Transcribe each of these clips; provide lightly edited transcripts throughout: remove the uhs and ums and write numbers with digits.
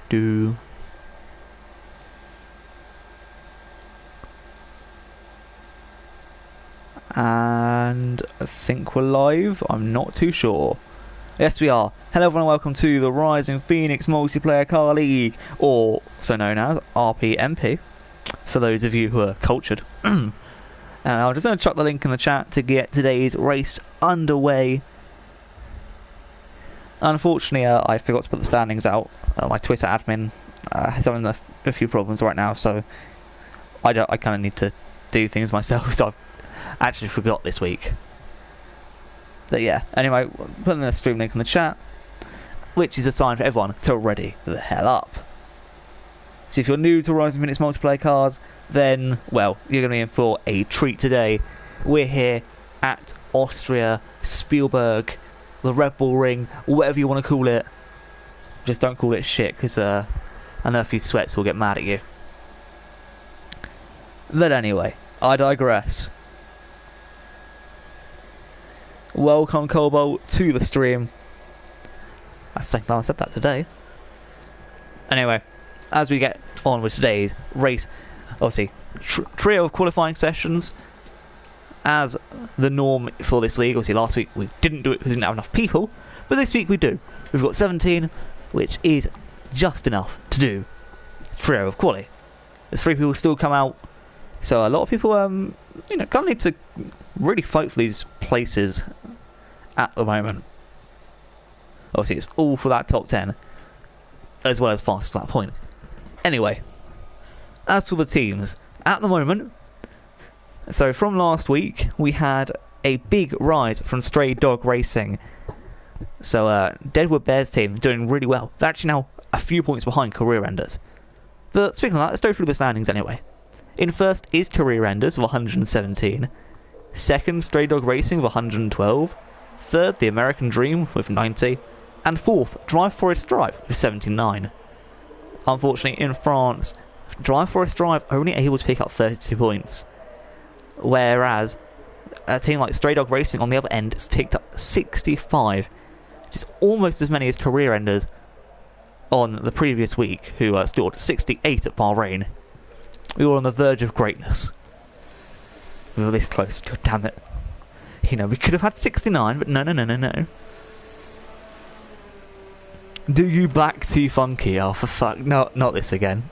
do. And I think we're live. I'm not too sure. Yes, we are. Hello everyone, welcome to the Rising Phoenix Multiplayer Car League, or so known as RPMP, for those of you who are cultured. And I'm just going to chuck the link in the chat to get today's race underway. Unfortunately, I forgot to put the standings out. My Twitter admin is having a few problems right now, so I kind of need to do things myself, so I've actually forgot this week. But yeah, anyway, putting the stream link in the chat, which is a sign for everyone to ready the hell up. So if you're new to Rising Phoenix multiplayer cars, then, well, you're going to be in for a treat today. We're here at Austria, Spielberg, the Red Bull Ring, whatever you want to call it. Just don't call it shit, because I know if you sweats will get mad at you. But anyway, I digress. Welcome, Cobalt, to the stream. That's the second time I said that today. Anyway, as we get on with today's race, obviously, trio of qualifying sessions as the norm for this league. Obviously, last week we didn't do it because we didn't have enough people, but this week we do. We've got 17, which is just enough to do trio of quali. There's 3 people still come out, so a lot of people, kind of need to really fight for these places at the moment. Obviously, it's all for that top 10, as well as fastest lap point. Anyway, as for the teams, at the moment, so from last week, we had a big rise from Stray Dog Racing. So, Deadwood Bears team doing really well. They're actually now a few points behind Career Enders. But speaking of that, let's go through the standings anyway. In first is Career Enders with 117. Second, Stray Dog Racing with 112. Third, The American Dream with 90. And fourth, Drive Forest Drive with 79. Unfortunately, in France, Drive Forest Drive only able to pick up 32 points. Whereas, a team like Stray Dog Racing on the other end has picked up 65. Which is almost as many as Career Enders on the previous week, who scored 68 at Bahrain. We were on the verge of greatness. We were this close, god damn it. You know, we could have had 69, but no. Do you back T Funky? Oh, for fuck. No, not this again.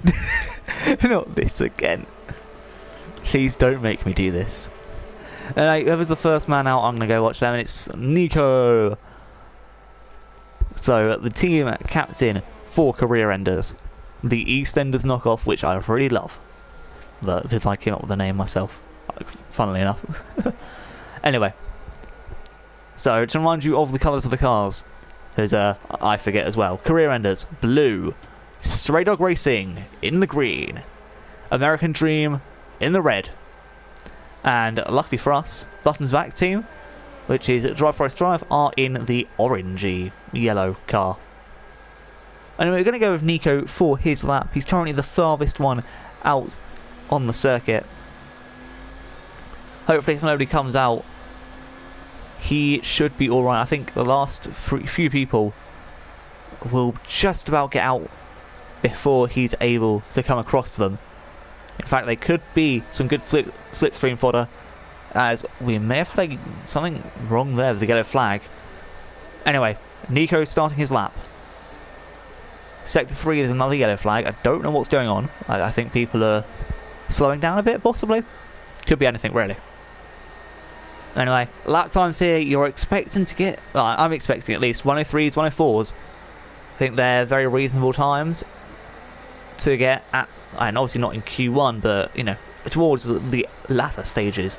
Not this again. Please don't make me do this. Whoever's the first man out, I'm going to go watch them, and it's Nico. So, the team captain for Career Enders. The EastEnders knockoff, which I really love. Because I came up with the name myself, funnily enough. Anyway, so to remind you of the colours of the cars, because I forget as well. Career Enders, blue. Stray Dog Racing, in the green. American Dream, in the red. And luckily for us, Button's Back team, which is Drive Forest Drive, are in the orangey yellow car. Anyway, we're going to go with Nico for his lap. He's currently the farthest one out on the circuit. Hopefully if nobody comes out, he should be alright. I think the last few people will just about get out before he's able to come across to them. In fact, they could be some good slipstream fodder, as we may have had something wrong there with the yellow flag. Anyway, Nico's starting his lap. Sector 3 is another yellow flag. I don't know what's going on. I think people are slowing down a bit, possibly. Could be anything, really. Anyway, lap times here, you're expecting to get... Well, I'm expecting at least 103s, 104s. I think they're very reasonable times to get at... And obviously not in Q1, but, you know, towards the latter stages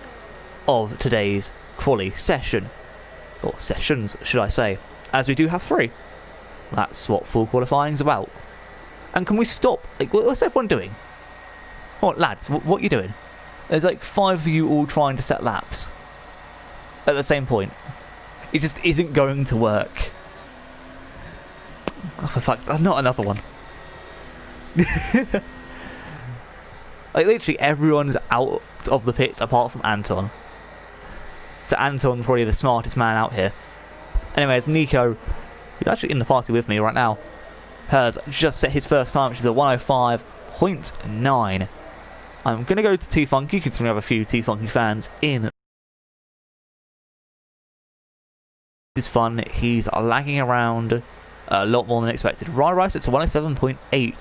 of today's quali session. Or sessions, should I say. As we do have 3. That's what full qualifying's about. And can we stop? Like, what's everyone doing? What, lads, what are you doing? There's like 5 of you all trying to set laps at the same point. It just isn't going to work. Oh, for fuck, not another one. Like, literally everyone's out of the pits apart from Anton. So Anton's probably the smartest man out here. Anyways, Nico, who's actually in the party with me right now, has just set his first time, which is a 105.9. I'm going to go to T-Funky, considering we have a few T-Funky fans in. This is fun. He's lagging around a lot more than expected. Rice, it's a 107.8.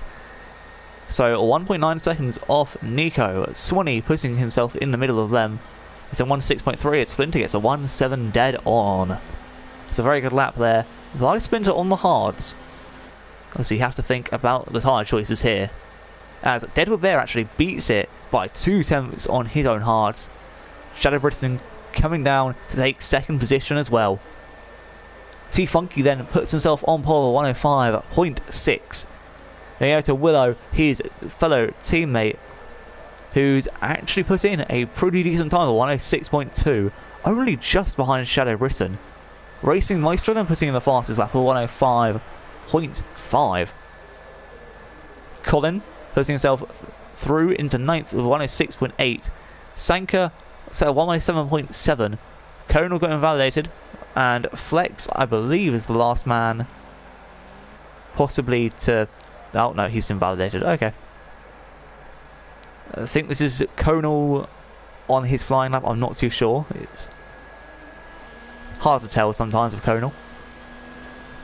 So 1.9 seconds off Nico. Swanee putting himself in the middle of them. It's a 106.3. It's Splinter gets a 1.7 dead on. It's a very good lap there. Like Splinter on the hards. So you have to think about the tyre choices here. As Deadwood Bear actually beats it by 2/10 on his own hards. Shadow Britain coming down to take second position as well. T-Funky then puts himself on pole 105.6. Then you go to Willow, his fellow teammate, who's actually put in a pretty decent time of 106.2, only just behind Shadow Britain. Racing Maestro then putting in the fastest lap of 105.5. Colin putting himself through into 9th with 106.8. Sanka set 107.7. Conal got invalidated, and Flex, I believe, is the last man possibly to... Oh no, he's invalidated. Okay. I think this is Conal on his flying lap. I'm not too sure. It's hard to tell sometimes with Conal.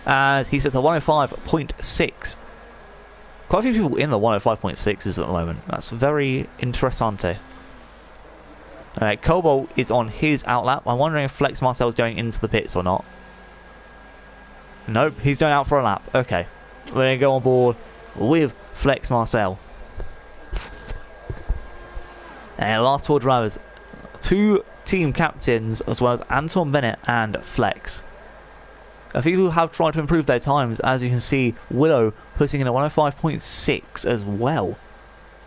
And he sets a 105.6. Quite a few people in the 105.6s at the moment. That's very interessante. Alright, Cobalt is on his outlap. I'm wondering if Flex Marcel's going into the pits or not. Nope, he's going out for a lap. Okay. We're going to go on board with Flex Marcel. And last four drivers. Two team captains as well as Anton Bennett and Flex. A few people have tried to improve their times. As you can see, Willow putting in a 105.6 as well.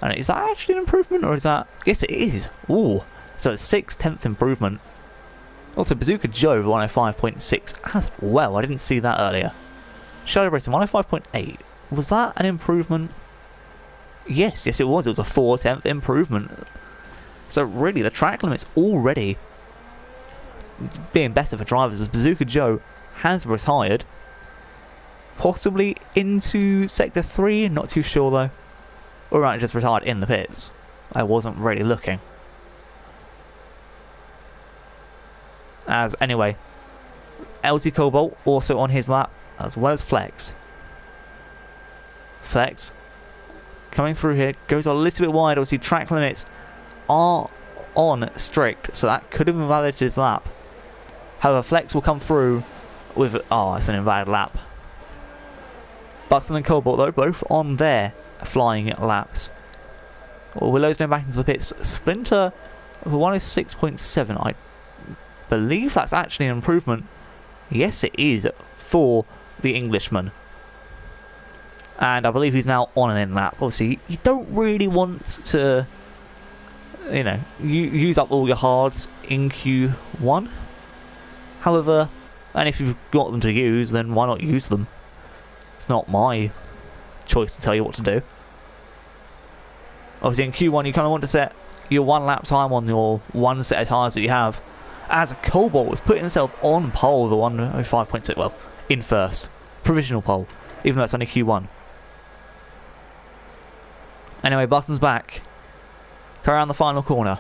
And is that actually an improvement, or is that... Yes, it is. Ooh. So a 6/10 improvement. Also, Bazooka Joe 105.6 as well. I didn't see that earlier. Shadow Racing 105.8. Was that an improvement? Yes, it was. It was a 4/10 improvement. So really, the track limit's already being better for drivers, as Bazooka Joe has retired. Possibly into Sector 3, not too sure though. Or might have just retired in the pits. I wasn't really looking. As anyway, LT Cobalt also on his lap, as well as Flex. Flex coming through here, goes a little bit wide. Obviously, track limits are on strict, so that could have invalidated his lap. However, Flex will come through with... Oh, it's an invalid lap. Button and Cobalt, though, both on their flying laps. Willow's going back into the pits. Splinter with 106.7. I believe that's actually an improvement. Yes, it is for the Englishman. And I believe he's now on an in lap. Obviously, you don't really want to, you know, use up all your hards in Q1. However, and if you've got them to use, then why not use them? It's not my choice to tell you what to do. Obviously, in Q1, you kind of want to set your one lap time on your one set of tyres that you have. As Cobalt was putting himself on pole, the 105.6, well, in first. Provisional pole, even though it's only Q1. Anyway, Button's back. Go around the final corner.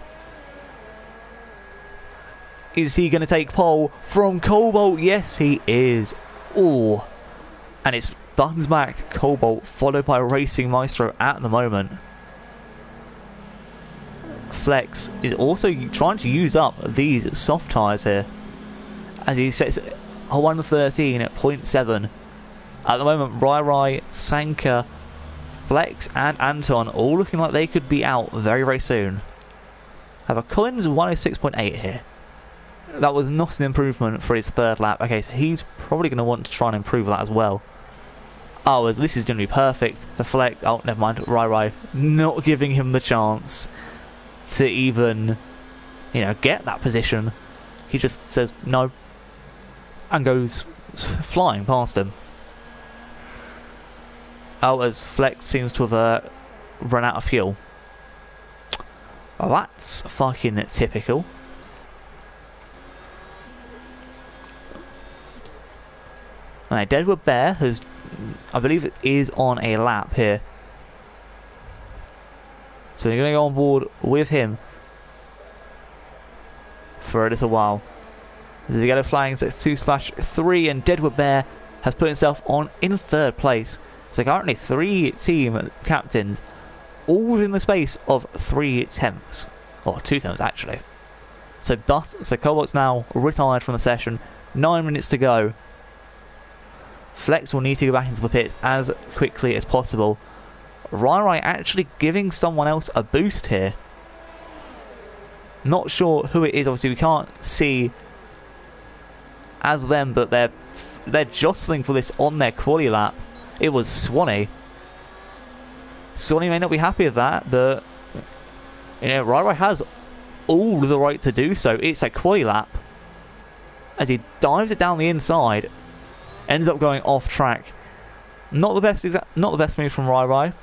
Is he going to take pole from Cobalt? Yes, he is. Oh. And it's Button's back, Cobalt, followed by Racing Maestro at the moment. Flex is also trying to use up these soft tyres here, as he sets a 113 at 0.7. At the moment, Rai, Sanka, Flex and Anton all looking like they could be out very, very soon. However, Collins 106.8 here. That was not an improvement for his third lap. Okay, so he's probably going to want to try and improve that as well. Oh, as this is going to be perfect for Flex. Oh, never mind. Rai not giving him the chance to even, you know, get that position. He just says no and goes flying past him. Oh, as Flex seems to have run out of fuel. Oh, that's fucking typical. Alright, Deadwood Bear has, I believe it is on a lap here. So you're going to go on board with him for a little while. This is the yellow flags, it's 2/3, and Deadwood Bear has put himself on in third place. So currently 3 team captains, all within the space of 3 attempts. Or 2 attempts actually. So Cobalt's now retired from the session, 9 minutes to go. Flex will need to go back into the pits as quickly as possible. Rai actually giving someone else a boost here. Not sure who it is, obviously we can't see as them, but they're jostling for this on their quali lap. It was Swanee. Swanee may not be happy with that, but you know, Rai has all the right to do so. It's a quali lap. As he dives it down the inside, ends up going off track. Not the best move from Rai,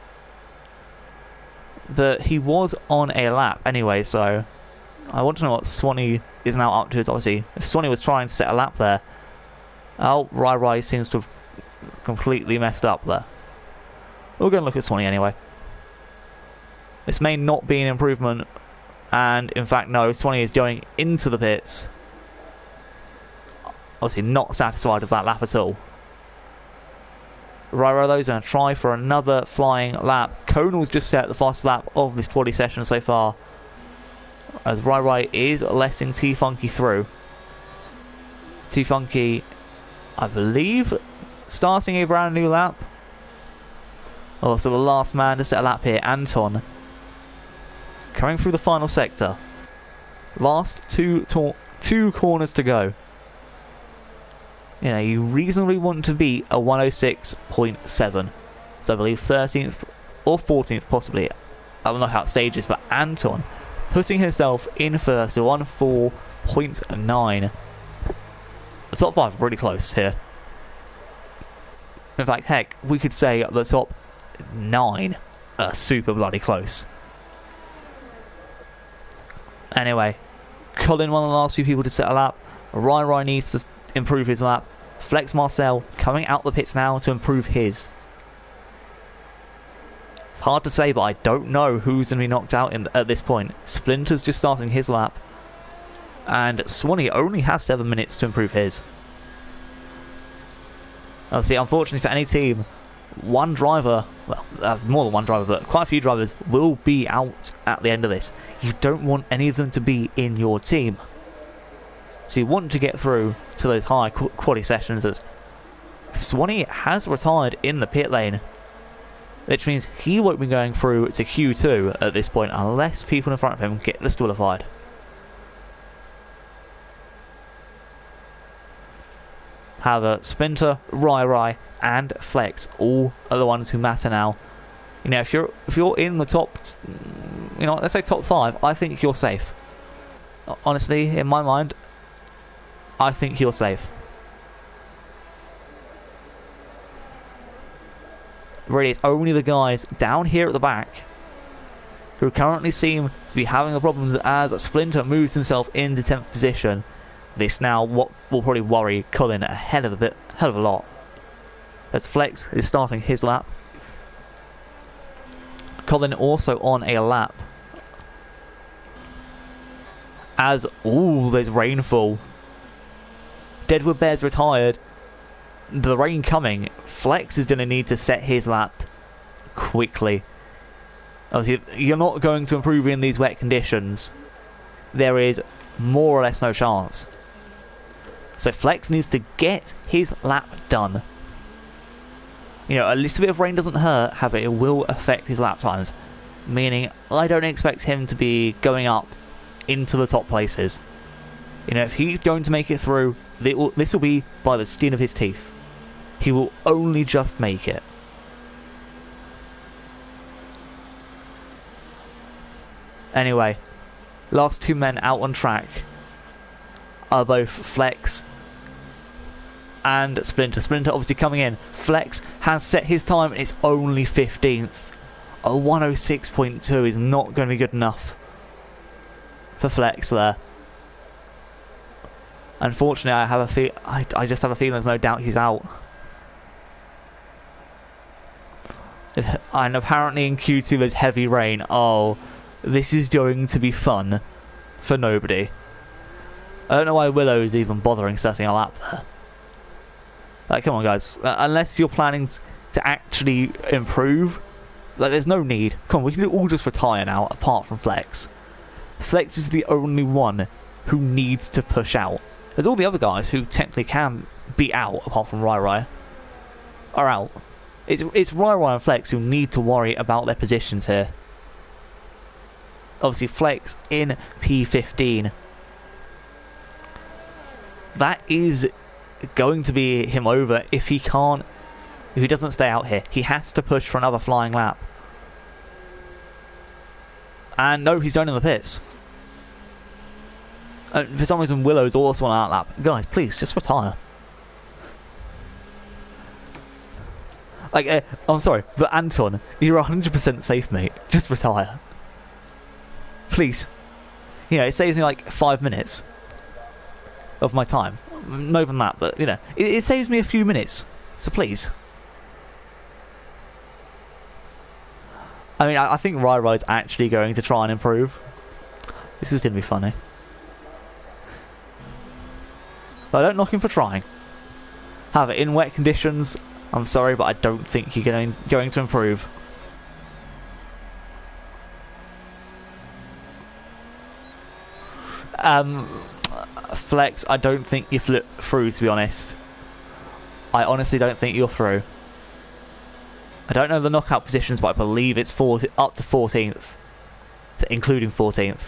but he was on a lap anyway, so I want to know what Swanee is now up to. It's obviously, if Swanee was trying to set a lap there, oh, Rai seems to have completely messed up there. We're going to look at Swanee anyway. This may not be an improvement, and in fact no, Swanee is going into the pits. Obviously not satisfied with that lap at all. Rai though is going to try for another flying lap. Conal's just set the fastest lap of this quali session so far, as Rai is letting T-Funky through. T-Funky, I believe, starting a brand new lap. Oh, so the last man to set a lap here, Anton, coming through the final sector. Last two corners to go. You know, you reasonably want to beat a 106.7. So I believe 13th or 14th possibly. I don't know how it stages, but Anton putting himself in first, 104.9. The top 5 really close here. In fact, heck, we could say the top 9 are super bloody close. Anyway, Colin, one of the last few people to set a lap. Rai needs to improve his lap. Flex Marcel coming out the pits now to improve his. It's hard to say, but I don't know who's going to be knocked out at this point. Splinter's just starting his lap, and Swanee only has 7 minutes to improve his. Obviously, unfortunately for any team, one driver, well, more than one driver, but quite a few drivers will be out at the end of this. You don't want any of them to be in your team. So you want to get through to those high quality sessions, as Swanee has retired in the pit lane, which means he won't be going through to Q2 at this point unless people in front of him get disqualified. However, Splinter, Rai, and Flex all are the ones who matter now. You know, if you're in the top, you know, let's say top 5, I think you're safe. Honestly, in my mind, I think you're safe. Really, it's only the guys down here at the back who currently seem to be having the problems as Splinter moves himself into 10th position. This now what will probably worry Colin a hell of a lot, as Flex is starting his lap. Colin also on a lap, as all there's rainfall. Deadwood Bear's retired. The rain coming. Flex is going to need to set his lap quickly. Obviously, you're not going to improve in these wet conditions. There is more or less no chance. So Flex needs to get his lap done. You know, a little bit of rain doesn't hurt, however it will affect his lap times. Meaning, I don't expect him to be going up into the top places. You know, if he's going to make it through, this will be by the skin of his teeth. He will only just make it. Anyway, last 2 men out on track are both Flex and Splinter. Splinter obviously coming in. Flex has set his time and it's only 15th. A 106.2 is not going to be good enough for Flex there. Unfortunately, I just have a feeling there's no doubt he's out. And apparently in Q2 there's heavy rain. Oh, this is going to be fun for nobody. I don't know why Willow's even bothering setting a lap there. Like, come on, guys. Unless you're planning to actually improve, like, there's no need. Come on, we can all just retire now, apart from Flex. Flex is the only one who needs to push out. There's all the other guys who technically can be out, apart from Rai, are out. It's Rai and Flex who need to worry about their positions here. Obviously, Flex in P15. That is going to be him over if he doesn't stay out here. He has to push for another flying lap. And no, he's down in the pits. For some reason, Willow's also on that lap. Guys, please, just retire. Like, I'm sorry, but Anton, you're 100% safe, mate. Just retire. Please. You know, it saves me like 5 minutes of my time. Not even that, but, you know, it saves me a few minutes. So please. I mean, I think Rai's actually going to try and improve. This is going to be funny. But I don't knock him for trying. However, in wet conditions, I'm sorry, but I don't think you're going to improve. Flex, I don't think you flip through, to be honest. I honestly don't think you're through. I don't know the knockout positions, but I believe it's up to 14th, including 14th.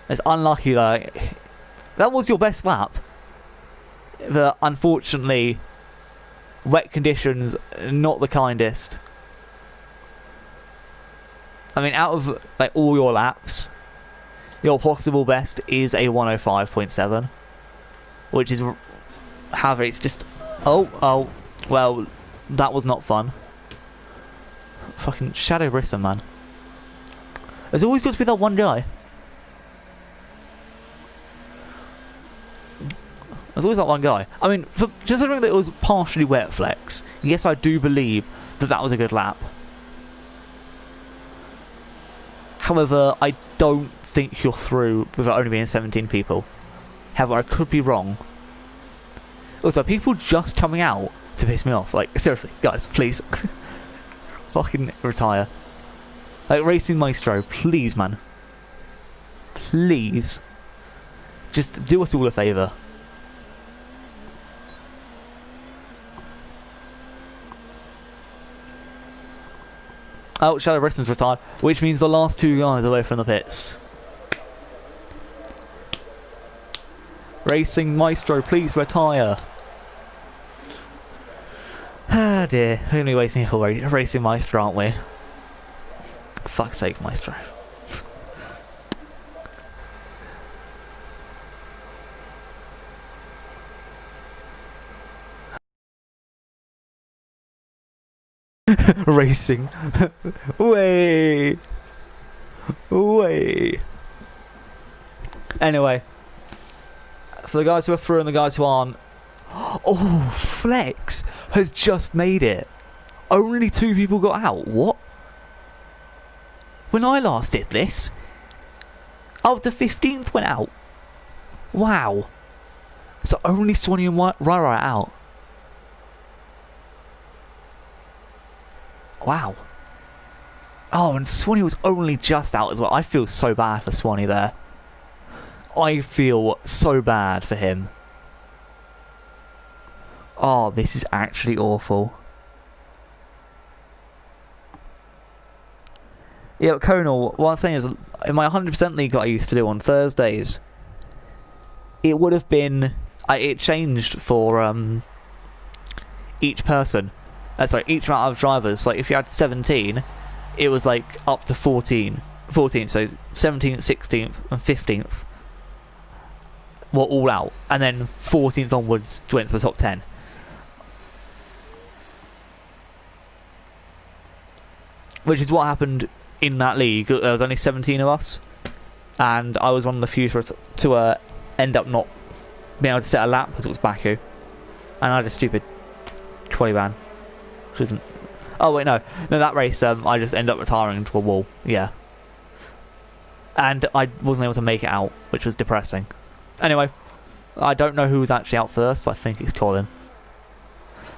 It's unlucky, like, that was your best lap. But unfortunately, wet conditions, not the kindest. I mean, out of like all your laps, your possible best is a 105.7, which is, however, it's just, oh, well, that was not fun. Fucking Shadow Brisson, man. There's always got to be that one guy. There's always that one guy. I mean, considering that it was partially wet, Flex, yes, I do believe that that was a good lap. However, I don't think you're through with it only being 17 people. However, I could be wrong. Also, people just coming out to piss me off. Like, seriously, guys, please. Fucking retire. Like, Racing Maestro, please, man. Please. Just do us all a favour. Oh, Shadow Brisson's retired, which means the last two guys away from the pits. Racing Maestro, please retire. Ah dear, we're going to be waiting here for Racing Maestro, aren't we? For fuck's sake, Maestro. Racing. Way. Anyway, for the guys who are through and the guys who aren't, oh, Flex has just made it. Only 2 people got out. What? When I last did this, up to 15th went out. Wow. So only Swanee and Rara are out. Wow. Oh, and Swanee was only just out as well. I feel so bad for Swanee there. I feel so bad for him. Oh, this is actually awful. Yeah, but Conal, what I'm saying is, in my 100% league that I used to do on Thursdays, it would have been, it changed for each person. Sorry, each amount of drivers. Like, if you had 17, it was like up to 14, so 17th, 16th, and 15th were all out, and then 14th onwards went to the top 10. Which is what happened in that league. There was only 17 of us, and I was one of the few to end up not being able to set a lap because it was Baku, and I had a stupid quali ban. which isn't... Oh wait, no, that race I just ended up retiring into a wall. Yeah, and I wasn't able to make it out, which was depressing. Anyway, I don't know who was actually out first, but I think it's Colin.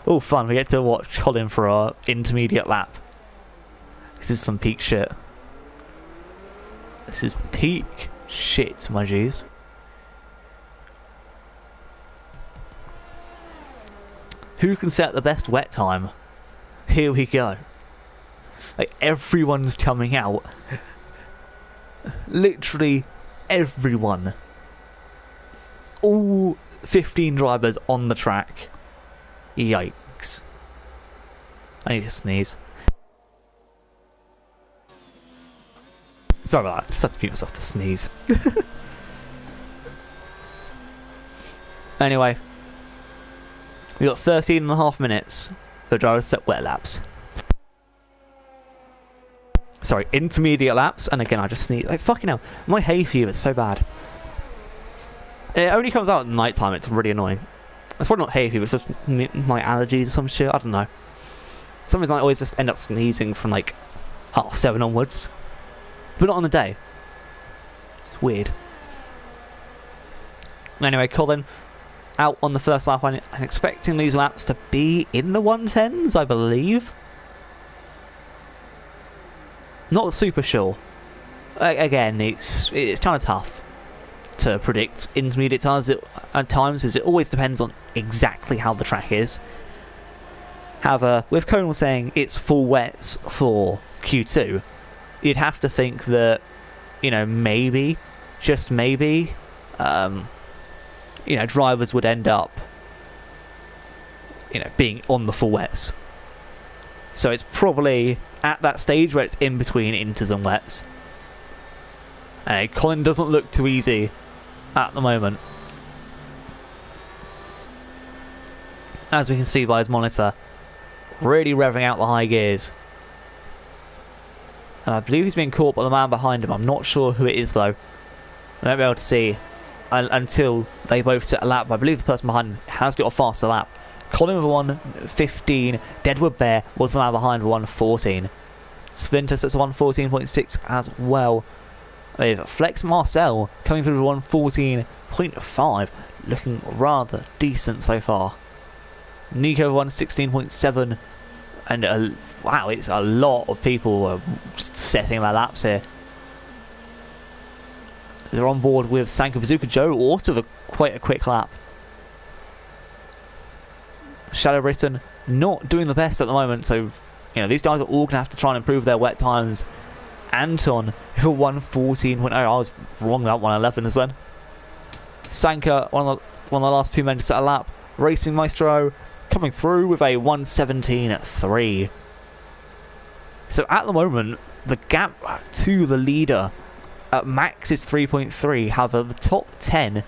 Oh, fun! We get to watch Colin for our intermediate lap. This is some peak shit. This is peak shit, my G's. Who can set the best wet time? Here we go. Like, everyone's coming out. Literally everyone. All 15 drivers on the track. Yikes. I need to sneeze. Sorry about that, just had to keep myself to sneeze. Anyway, we got 13.5 minutes for drivers to set wet laps. Sorry, intermediate laps, and again I just sneeze. Like, fucking hell, my hay fever is so bad. It only comes out at night time, it's really annoying. It's probably not hay fever, it's just my allergies or some shit, I don't know. For some reason I always just end up sneezing from like 7:30 onwards. But not on the day. It's weird. Anyway, Colin out on the first lap. I'm expecting these laps to be in the 110s, I believe. Not super sure. Again, it's kind of tough to predict intermediate times at times, as it always depends on exactly how the track is. However, with Conal saying it's full wets for Q2, you'd have to think that, you know, maybe, just maybe, you know, drivers would end up, you know, being on the full wets. So it's probably at that stage where it's in between inters and wets. And Colin doesn't look too easy at the moment, as we can see by his monitor, really revving out the high gears. And I believe he's being caught by the man behind him. I'm not sure who it is though. I won't be able to see until they both set a lap. I believe the person behind him has got a faster lap. Colin with 1:15. Deadwood Bear was the man behind 1:14. Splinter sets a 1:14.6 as well. With Flex Marcel coming through with 1:14.5, looking rather decent so far. Nico 1:16.7, and wow, it's a lot of people just setting their laps here. They're on board with Sanka Bazooka Joe, also with quite a quick lap. Shadow Britain not doing the best at the moment, so you know these guys are all going to have to try and improve their wet times. Anton for 1:14. I was wrong about 1:11 as then. Sanka, one of the last two men to set a lap. Racing Maestro coming through with a 1:17.3. So at the moment, the gap to the leader at max is 3.3. However, the top 10,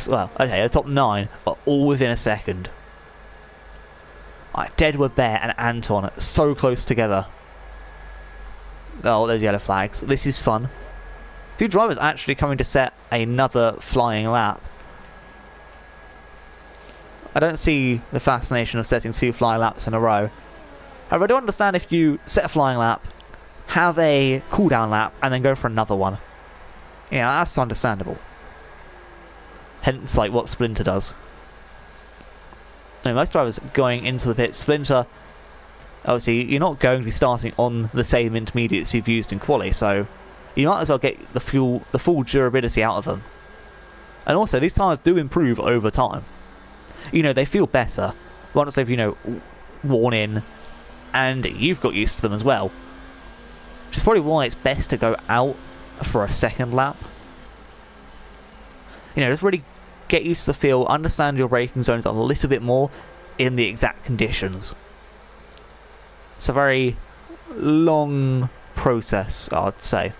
well, okay, the top 9 are all within a second. Deadwood Bear and Anton are so close together. Oh, there's yellow flags. This is fun. A few drivers actually coming to set another flying lap. I don't see the fascination of setting 2 flying laps in a row. However, I do understand if you set a flying lap, have a cooldown lap, and then go for another one. Yeah, that's understandable. Hence, like, what Splinter does. Most drivers going into the pit. Splinter, obviously, you're not going to be starting on the same intermediates you've used in quali, so you might as well get the full durability out of them. And also, these tyres do improve over time. You know, they feel better once they've, you know, worn in, and you've got used to them as well. Which is probably why it's best to go out for a second lap. You know, just really get used to the feel, understand your braking zones a little bit more in the exact conditions. It's a very long process, I'd say.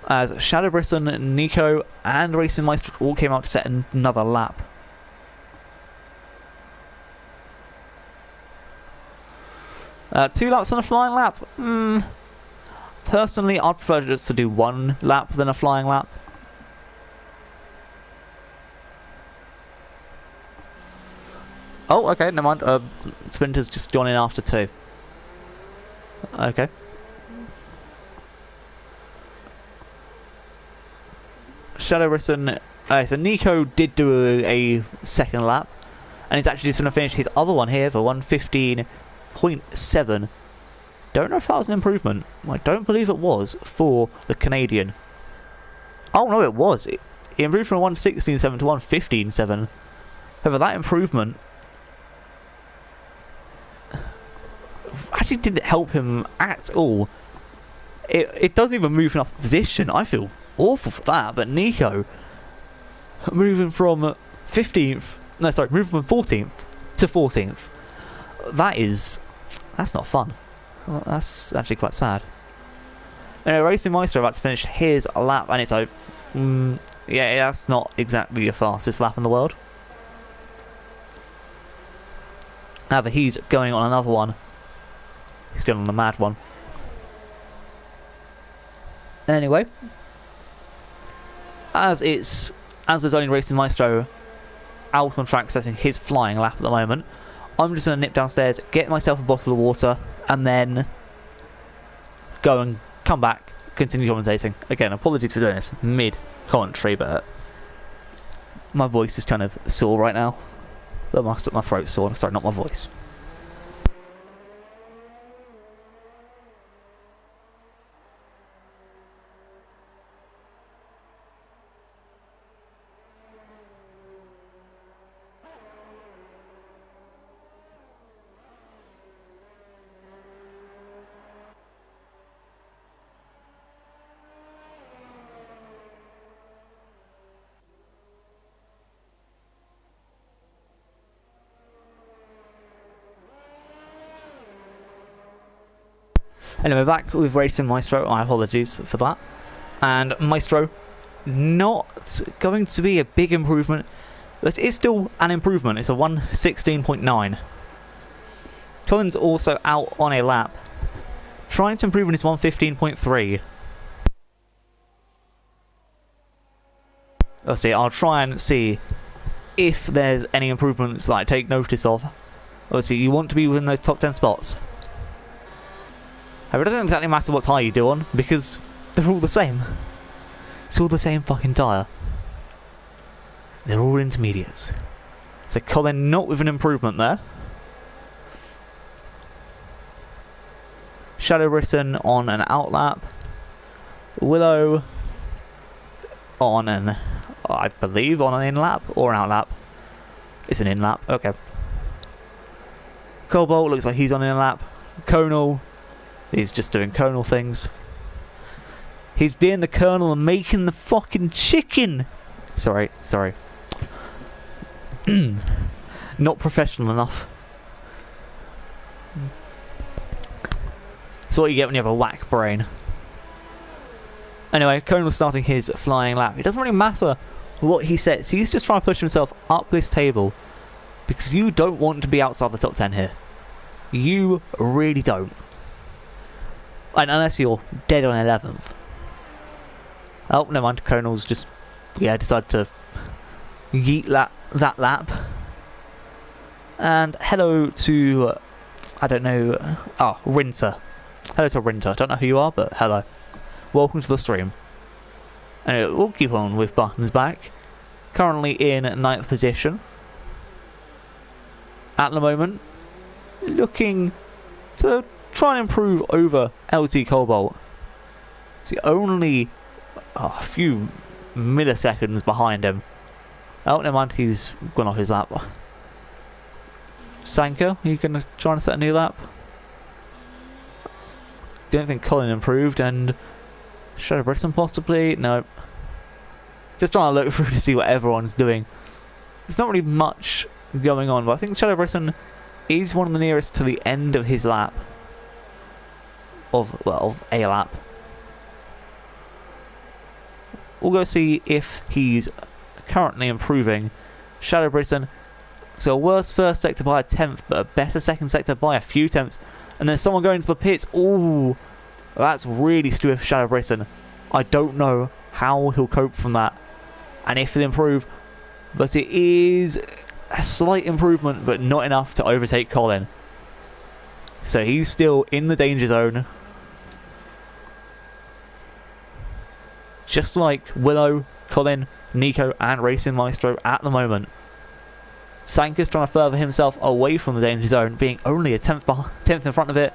As Shadow Britain, Nico, and Racing Meister all came out to set another lap. Two laps on a flying lap? Personally, I'd prefer just to do one lap than a flying lap. Oh, okay, never mind. Sprinter's just gone in after 2. Okay. Shadow Brisson. So Nico did do a second lap, and he's actually just going to finish his other one here for 1:15.7. Don't know if that was an improvement. I don't believe it was for the Canadian. Oh no, it was. It improved from 1:16.7 to 1:15.7. However, that improvement actually didn't help him at all. It doesn't even move enough position. I feel awful for that, but Nico moving from 15th, no sorry, moving from 14th to 14th. That's not fun. Well, that's actually quite sad. Anyway, Racing Meister about to finish his lap, and it's like, yeah, that's not exactly the fastest lap in the world. However, he's going on another one. He's going on a mad one. Anyway, as there's only Racing Maestro out on track setting his flying lap at the moment, I'm just going to nip downstairs, get myself a bottle of water, and then go and come back, continue commentating. Again, apologies for doing this mid-commentary, but my voice is kind of sore right now. My throat's sore, sorry, not my voice. Anyway, back with Racing Maestro. My apologies for that. And Maestro, not going to be a big improvement, but it is still an improvement. It's a 1:16.9. Colin's also out on a lap, trying to improve on his 1:15.3. Let's see, I'll try and see if there's any improvements that I take notice of. Obviously, you want to be within those top 10 spots. However, it doesn't exactly matter what tyre you do on, because they're all the same. It's all the same fucking tyre. They're all intermediates. So Colin not with an improvement there. Shadow Brisson on an outlap. Willow on an, I believe, on an in-lap or an outlap. It's an in-lap, okay. Cobalt looks like he's on an in-lap. Conal, he's just doing Conal things. He's being the Colonel and making the fucking chicken. Sorry. Not professional enough. That's what you get when you have a whack brain. Anyway, Conal's starting his flying lap. It doesn't really matter what he sets. He's just trying to push himself up this table, because you don't want to be outside the top 10 here. You really don't. And unless you're dead on 11th. Oh, never mind. Conal's just, decided to yeet that lap. And hello to, I don't know, Rinter. Hello to Rinter. I don't know who you are, but hello. Welcome to the stream. Anyway, we'll keep on with Buttons back. Currently in 9th position. At the moment, looking to try and improve over LT Cobalt. See, only a few milliseconds behind him. Oh, never mind, he's gone off his lap. Sanka, you gonna try and set a new lap? Don't think Colin improved, and Shadow Brisson possibly? No. Just trying to look through to see what everyone's doing. There's not really much going on, but I think Shadow Brisson is one of the nearest to the end of his lap. Of a lap. We'll go see if he's currently improving. Shadow Brisson, so a worse first sector by a 10th, but a better second sector by a few tenths. And then someone going to the pits. Ooh, that's really stupid for Shadow Brisson. I don't know how he'll cope from that, and if he'll improve. But it is a slight improvement, but not enough to overtake Colin. So he's still in the danger zone. Just like Willow, Colin, Nico and Racing Maestro at the moment. Sanka's trying to further himself away from the danger zone, being only a 10th in front of it,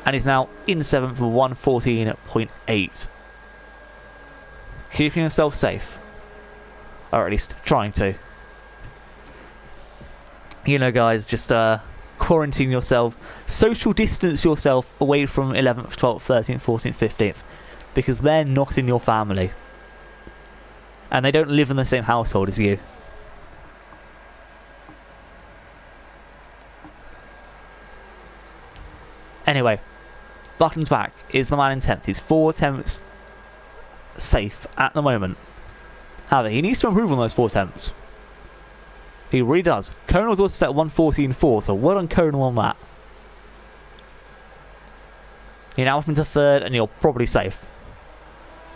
and is now in 7th with 1:14.8. Keeping himself safe. Or at least trying to. You know, guys, just quarantine yourself, social distance yourself away from 11th, 12th, 13th, 14th, 15th, because they're not in your family. And they don't live in the same household as you. Anyway, Button's back is the man in 10th. He's 4 tenths safe at the moment. However, he needs to improve on those 4 tenths. He really does. Conal's also set 1:14.4, so well on Conal on that. You're now up into 3rd, and you're probably safe.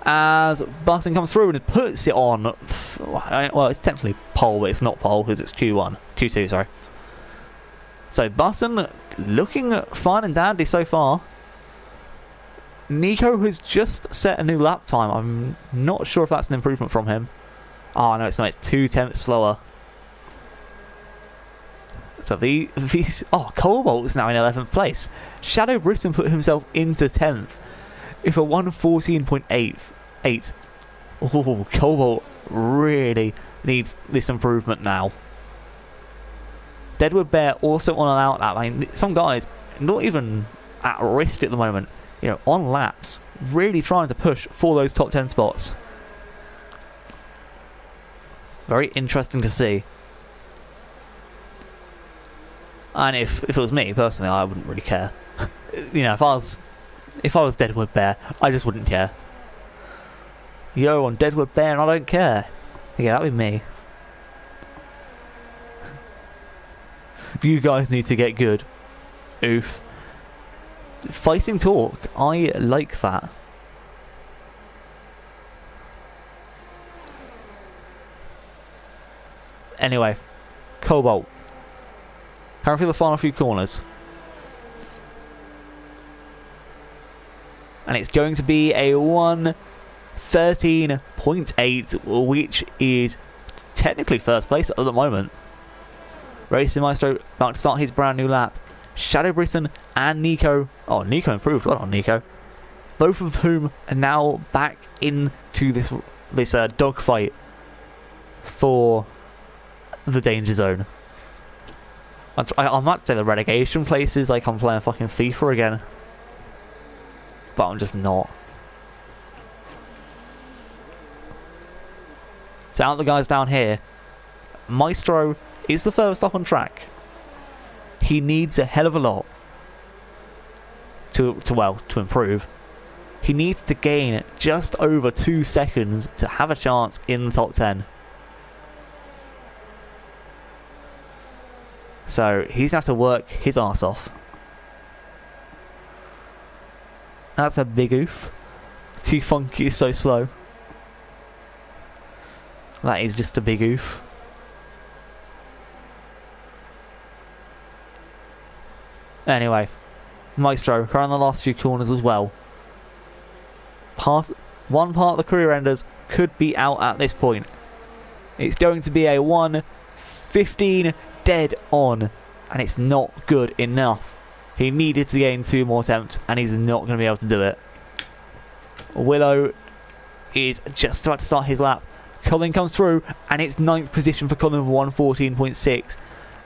As Button comes through and puts it on, well, it's technically pole, but it's not pole because it's Q2, sorry. So Button looking fine and dandy so far. Nico has just set a new lap time. I'm not sure if that's an improvement from him. Oh no, it's not. It's 2 tenths slower. So these Cobalt is now in 11th place. Shadow Britain put himself into 10th with a 1:14.8. Oh, Cobalt really needs this improvement now. Deadwood Bear also on an out lap. I mean, some guys not even at risk at the moment. You know, on laps, really trying to push for those top 10 spots. Very interesting to see. And if it was me personally, I wouldn't really care. You know, if I was Deadwood Bear, I just wouldn't care. Yo, I'm Deadwood Bear and I don't care. Yeah, that'd be me. You guys need to get good. Oof. Fighting talk. I like that. Anyway, Cobalt. Currently the final few corners. And it's going to be a 1:13.8, which is technically first place at the moment. Racing Maestro about to start his brand new lap. Shadow Britain and Nico. Oh, Nico improved. Well on Nico. Both of whom are now back into this dogfight for the danger zone. I'm about to say the relegation places, like I'm playing fucking FIFA again. But I'm just not. So out the guys down here. Maestro is the furthest up on track. He needs a hell of a lot to improve. He needs to gain just over 2 seconds to have a chance in the top 10. So he's going to have to work his arse off. That's a big oof. T-Funky is so slow. That is just a big oof. Anyway, Maestro around the last few corners as well. One part of the career enders could be out at this point. It's going to be a 1:15 dead on, and it's not good enough. He needed to gain 2 more attempts, and he's not going to be able to do it. Willow is just about to start his lap. Colin comes through, and it's 9th position for Colin with 1:14.6.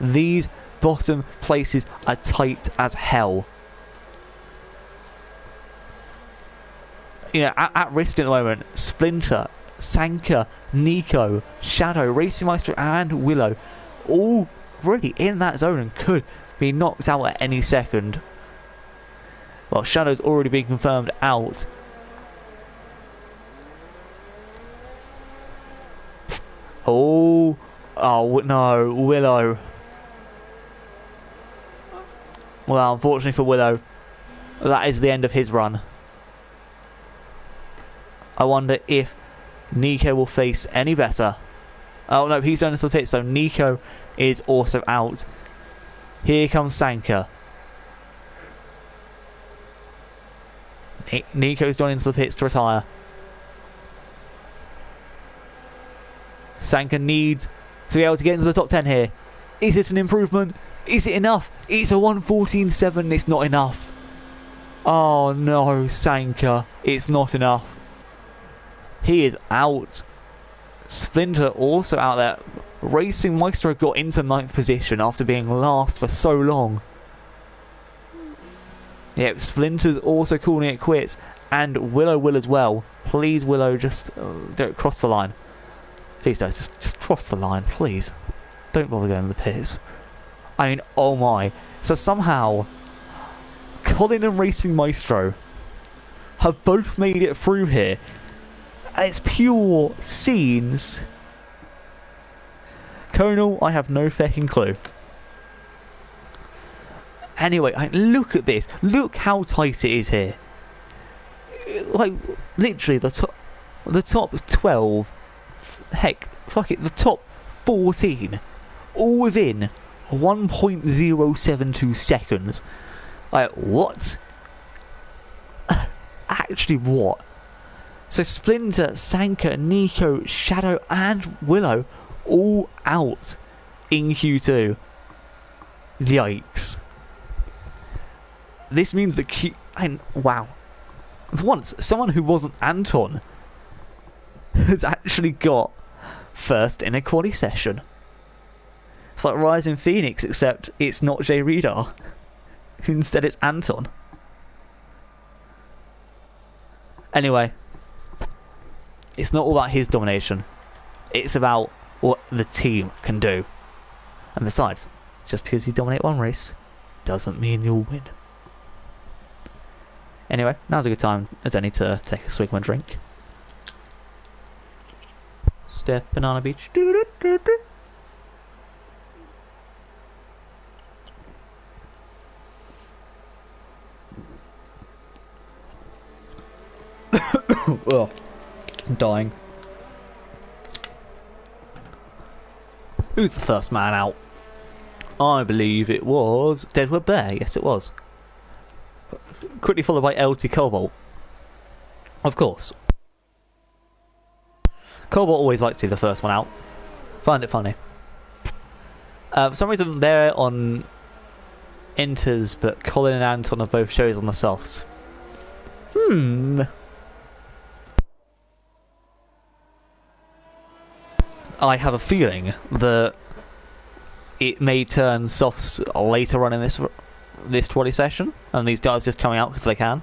These bottom places are tight as hell. You know, at risk at the moment, Splinter, Sanka, Nico, Shadow, Racing Maestro and Willow all really in that zone and could be knocked out at any second. Well, Shadow's already been confirmed out. Oh no, Willow. Well, unfortunately for Willow, that is the end of his run. I wonder if Nico will face any better. Oh no, he's going into the pit, so Nico is also out. Here comes Sanka. Nico's gone into the pits to retire. Sanka needs to be able to get into the top 10 here. Is it an improvement? Is it enough? It's a 1:14.7. It's not enough. Oh no, Sanka. It's not enough. He is out. Splinter also out there. Racing Maestro got into 9th position after being last for so long. Yep, Splinter's also calling it quits. And Willow will as well. Please, Willow, just don't cross the line. Please don't, just cross the line, please. Don't bother going to the pits. I mean, oh my. So somehow, Colin and Racing Maestro have both made it through here. And it's pure scenes. Colonel, I have no fucking clue. Anyway, look at this. Look how tight it is here. Like, literally, the top 12, heck, fuck it, the top 14, all within 1.072 seconds. Like, what? Actually, what? So Splinter, Sanka, Nico, Shadow and Willow all out in Q2. Yikes. This means that wow. For once, someone who wasn't Anton has actually got first in a quali session. It's like Rising Phoenix, except it's not Jay Redar. Instead it's Anton. Anyway, it's not all about his domination. It's about what the team can do. And besides, just because you dominate one race doesn't mean you'll win. Anyway, now's a good time as any to take a swig and drink. Stepping on a beach. Ugh. I'm dying. Who's the first man out? I believe it was Deadwood Bear. Yes, it was. Quickly followed by LT Cobalt. Of course. Cobalt always likes to be the first one out. Find it funny. For some reason they're on Inters, but Colin and Anton are both shows on the softs. I have a feeling that it may turn softs later on in this quali session, and these guys just coming out because they can.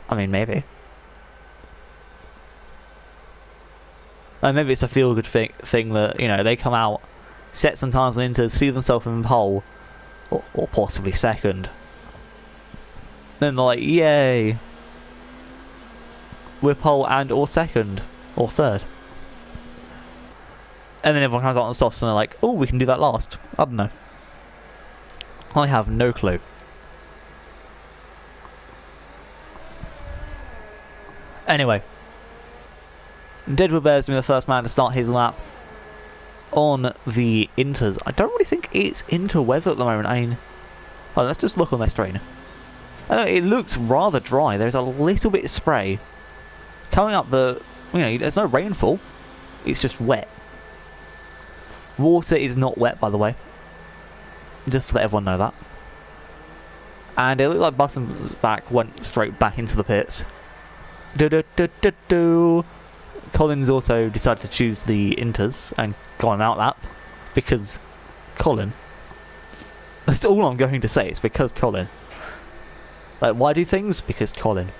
I mean, maybe. And maybe it's a feel-good thing that, you know, they come out, set some times on Inter, see themselves in pole, or possibly second. Then they're like, yay! We're pole and or second, or third. And then everyone comes out on the softs and they're like, oh, we can do that last. I don't know. I have no clue. Anyway. Deadwood Bear's been the first man to start his lap on the Inters. I don't really think it's Inter weather at the moment. I mean, oh, let's just look on their screen. It looks rather dry. There's a little bit of spray coming up the, you know, there's no rainfall. It's just wet. Water is not wet, by the way. Just to let everyone know that. And it looked like Button's back went straight back into the pits. Colin's also decided to choose the Inters and gone out lap because Colin. That's all I'm going to say. It's because Colin. Like, why do things? Because Colin.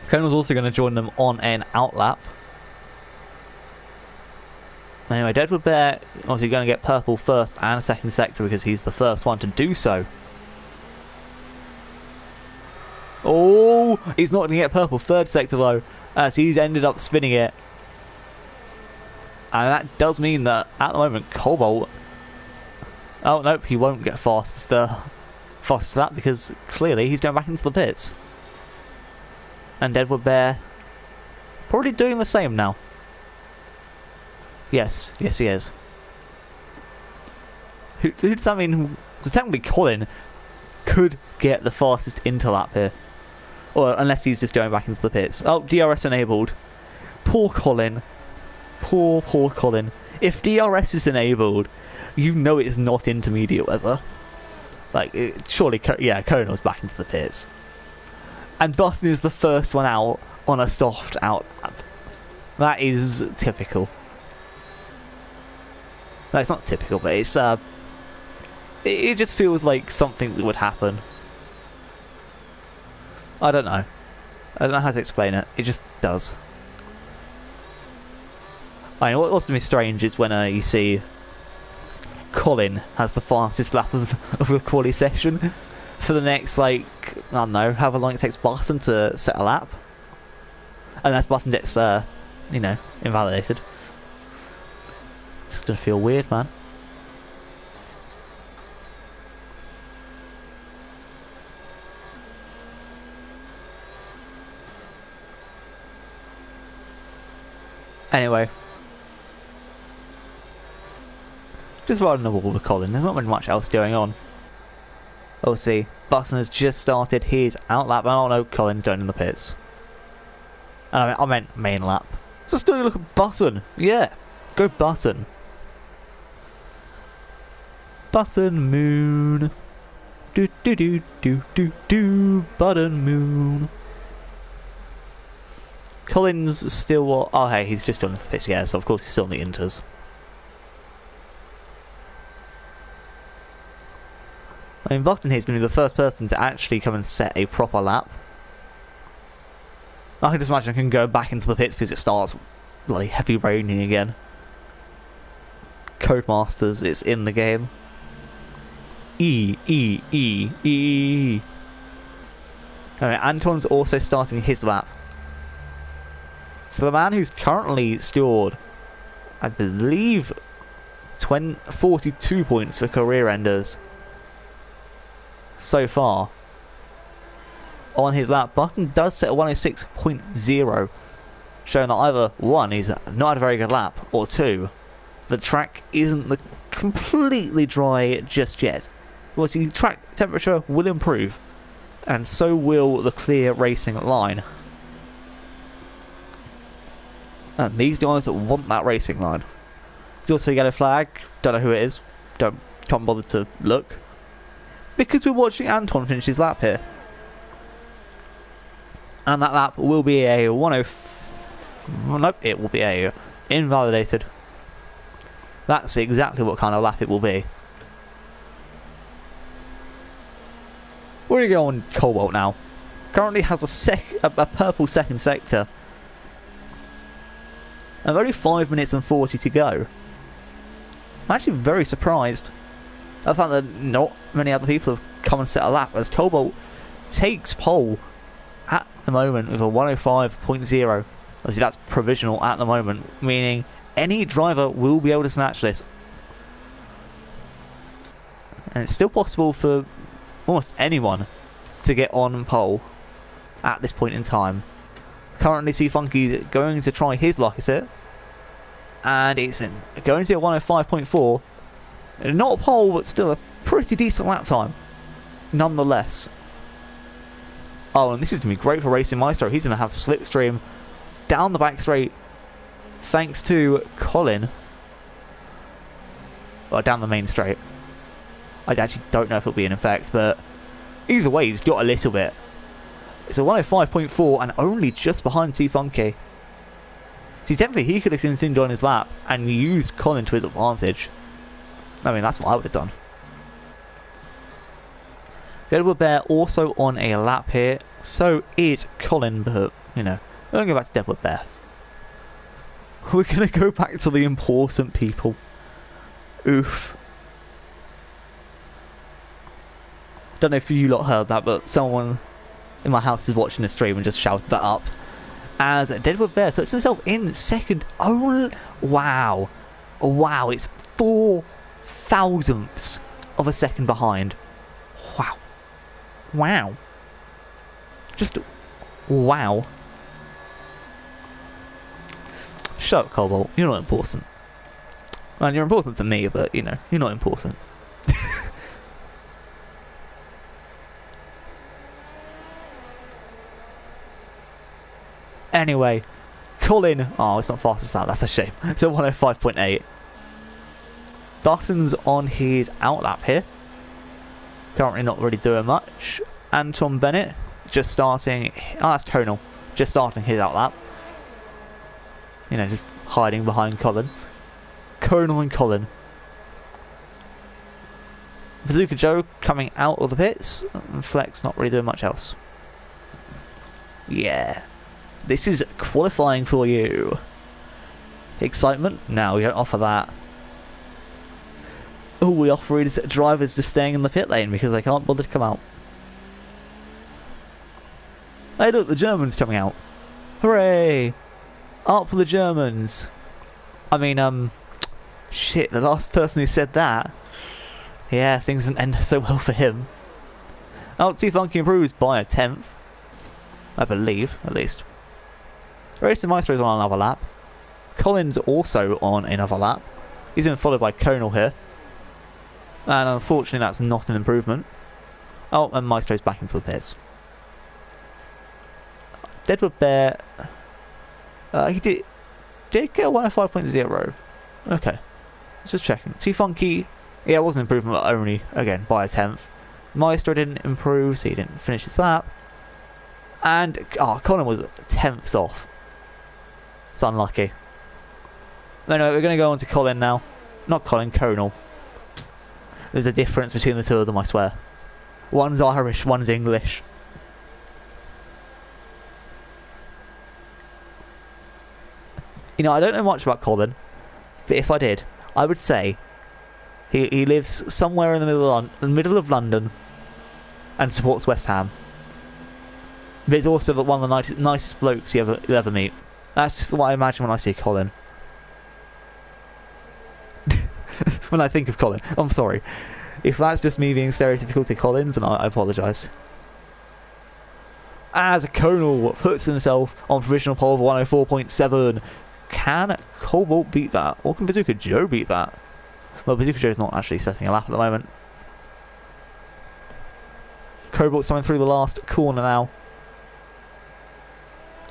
Colonel's also going to join them on an out lap. Anyway, Deadwood Bear obviously going to get purple first and second sector because he's the first one to do so. Oh, he's not going to get purple third sector though, as he's ended up spinning it. And that does mean that at the moment Cobalt... Oh nope, he won't get fastest lap because clearly he's going back into the pits. And Deadwood Bear probably doing the same now. Yes, yes he is. Who does that mean? So technically Colin could get the fastest interlap here. Or unless he's just going back into the pits. Oh, DRS enabled. Poor Colin. Poor Colin. If DRS is enabled, you know it's not intermediate weather. Like, surely, yeah, Colin was back into the pits. And Button is the first one out on a soft out lap. That is typical. No, it's not typical, but it's, it just feels like something that would happen. I don't know. I don't know how to explain it. It just does. I mean, what's to be strange is when you see Colin has the fastest lap of the quali session for the next, like, I don't know, however long it takes Button to set a lap. Unless Button gets, you know, invalidated. It's gonna feel weird, man. Anyway. Just riding the wall with Colin. There's not been much else going on. We'll see. Button has just started his out lap. Oh no, Colin's down in the pits. I meant main lap. So still look at Button. Yeah. Go Button. Button Moon. Do do do do do do. Button Moon. Colin's still... Oh hey, he's just done the pits, yeah, so of course he's still on the inters. I mean, Button here is going to be the first person to actually come and set a proper lap. I can just imagine I can go back into the pits because it starts bloody heavy raining again. Codemasters, it's in the game. E. Alright, Anton's also starting his lap. So the man who's currently scored, I believe, 42 points for career enders so far on his lap. Button does set a 106.0, showing that either one, he's not had a very good lap, or two, the track isn't completely dry just yet. Well, the track temperature will improve, and so will the clear racing line. And these guys want that racing line. There's also a yellow flag. Don't know who it is. Can't bother to look. Because we're watching Anton finish his lap here. And that lap will be a 104... Nope, it will be a invalidated. That's exactly what kind of lap it will be. We're going to go on Cobalt now. Currently has a purple second sector. And only 5 minutes and 40 to go. I'm actually very surprised at the fact that not many other people have come and set a lap, as Cobalt takes pole at the moment with a 105.0. Obviously that's provisional at the moment, meaning any driver will be able to snatch this. And it's still possible for almost anyone to get on pole at this point in time. Currently see Funky's going to try his luck at it, and it's going to be a 105.4. Not a pole, but still a pretty decent lap time nonetheless. Oh, and this is going to be great for Racing Maestro. He's going to have slipstream down the back straight thanks to Colin. Well, down the main straight. I actually don't know if it'll be in effect, but either way he's got a little bit. It's a 105.4 and only just behind T Funky. See, technically he could have continued on his lap and used Colin to his advantage. I mean, that's what I would have done. Deadwood Bear also on a lap here. So is Colin, but, you know, we're going to go back to Deadwood Bear. We're going to go back to the important people. Oof. Don't know if you lot heard that, but someone in my house is watching the stream and just shouted that up. As Deadwood Bear puts himself in second. Oh, wow. Wow, it's 4 thousandths of a second behind. Wow. Wow. Just wow. Shut up, Cobalt. You're not important. And you're important to me, but, you know, you're not important. Anyway, Colin... Oh, it's not fast as that. That's a shame. It's at 105.8. Button's on his outlap here. Currently not really doing much. Anton Bennett just starting... Oh, that's Tonal. Just starting his outlap. You know, just hiding behind Colin. Conal and Colin. Bazooka Joe coming out of the pits. And Flex not really doing much else. Yeah. This is qualifying for you. Excitement? No, we don't offer that. All we offer is drivers just staying in the pit lane because they can't bother to come out. Hey look, the Germans coming out. Hooray! Up for the Germans. I mean, shit, the last person who said that. Yeah, things didn't end so well for him. Oh, T-Funky improves by a 10th. I believe, at least. Racing Maestro's on another lap. Colin's also on another lap. He's been followed by Conal here. And unfortunately that's not an improvement. Oh, and Maestro's back into the pits. Deadwood Bear... he did get a 105.0. Okay. Just checking. T-Funky... Yeah, it was an improvement, but only, again, by a 10th. Maestro didn't improve, so he didn't finish his lap. And, Colin was 10ths off. It's unlucky. Anyway, we're going to go on to Colin now. Not Colin, Conal. There's a difference between the two of them, I swear. One's Irish, one's English. You know, I don't know much about Colin, but if I did, I would say he lives somewhere in the middle of London and supports West Ham. But he's also one of the nicest blokes you'll ever meet. That's what I imagine when I see Colin. When I think of Colin. I'm sorry. If that's just me being stereotypical to Collins, then I apologise. As Conal puts himself on provisional pole of 104.7. Can Cobalt beat that? Or can Bazooka Joe beat that? Well, Bazooka Joe's not actually setting a lap at the moment. Cobalt's coming through the last corner now.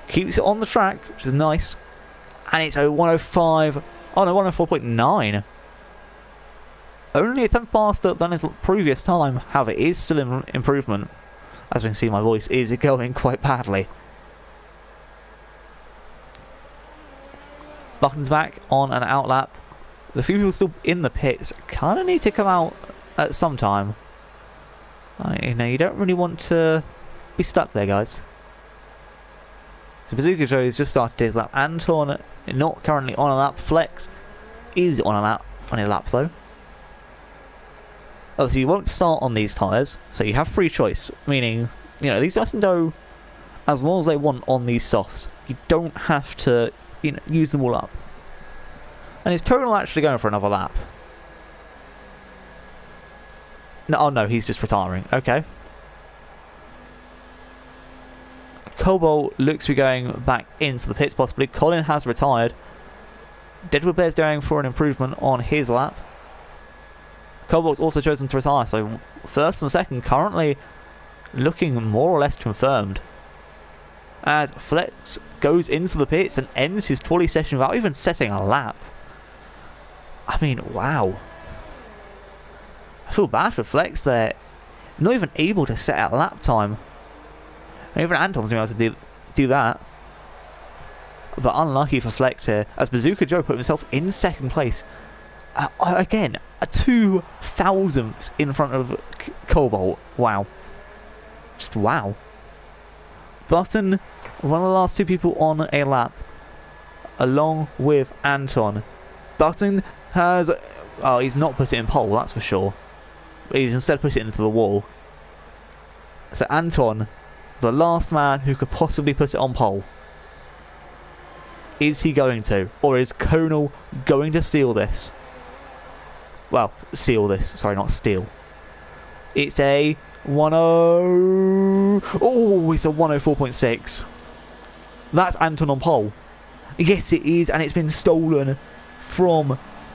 Keeps it on the track, which is nice. And it's a 105... Oh no, 104.9. Only a 10th faster than his previous time. However, it is still an improvement. As we can see, my voice is going quite badly. Button's back on an outlap. The few people still in the pits kind of need to come out at some time. You know, you don't really want to be stuck there, guys. So Bazooka Joe has just started his lap. Anton not currently on a lap. Flex is on a lap though. Obviously, you won't start on these tyres, so you have free choice. Meaning, you know, these guys can go as long as they want on these softs. You don't have to, you know, use them all up. And is Conal actually going for another lap? No, oh no, he's just retiring. Okay. Cobalt looks to be going back into the pits possibly. Colin has retired. Deadwood Bear's going for an improvement on his lap. Cobalt's also chosen to retire, so first and second currently looking more or less confirmed. As Flex goes into the pits and ends his quali session without even setting a lap. I mean, wow. I feel bad for Flex there. Not even able to set a lap time. And even Anton's been able to do that. But unlucky for Flex here, as Bazooka Joe put himself in second place. Again, a 2 thousandths in front of Cobalt. Wow. Just wow. Button, one of the last two people on a lap, along with Anton. Button has... Oh, he's not put it in pole, that's for sure. But he's instead put it into the wall. So Anton, the last man who could possibly put it on pole. Is he going to? Or is Conal going to steal this? Well, seal this. Sorry, not steal. It's a 10... Oh, it's a 104.6. That's Anton on pole. Yes, it is, and it's been stolen from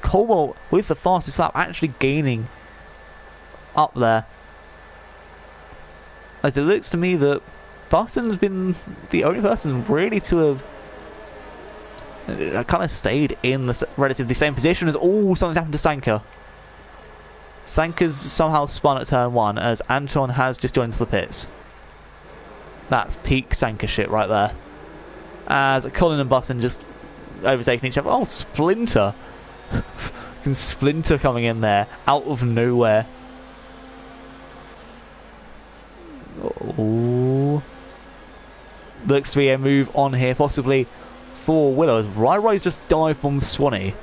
Cobalt with the fastest lap actually gaining up there. As it looks to me that Button's been the only person really to have kind of stayed in the relatively same position as something's happened to Sanka. Sanka's somehow spun at turn 1 as Anton has just joined the pits. That's peak Sanka shit right there. As Colin and Button just overtaking each other. Oh, Splinter! And Splinter coming in there out of nowhere. Oh, looks to be a move on here, possibly for Willows. Rai just dive bombed Swanee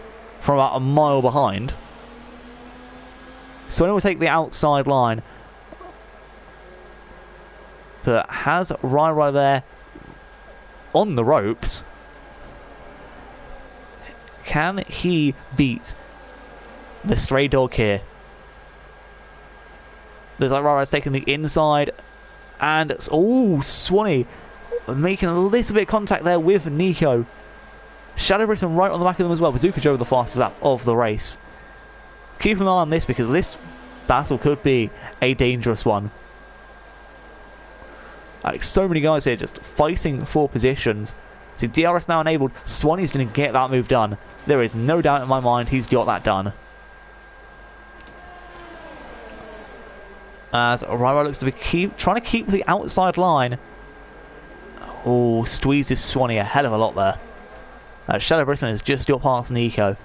from about a mile behind. Swanee will take the outside line, but has Rai there on the ropes. Can he beat the stray dog here? Looks like Rai's taking the inside, and it's Swanee making a little bit of contact there with Nico. Shadow Britain right on the back of them as well. Bazooka Joe the fastest lap of the race. Keep an eye on this because this battle could be a dangerous one. Like, so many guys here just fighting for positions. So DRS now enabled. Swanee's going to get that move done. There is no doubt in my mind he's got that done. As Rai looks to be trying to keep the outside line. Oh, squeezes Swanee a hell of a lot there. Shadow Britain has just got past Nico.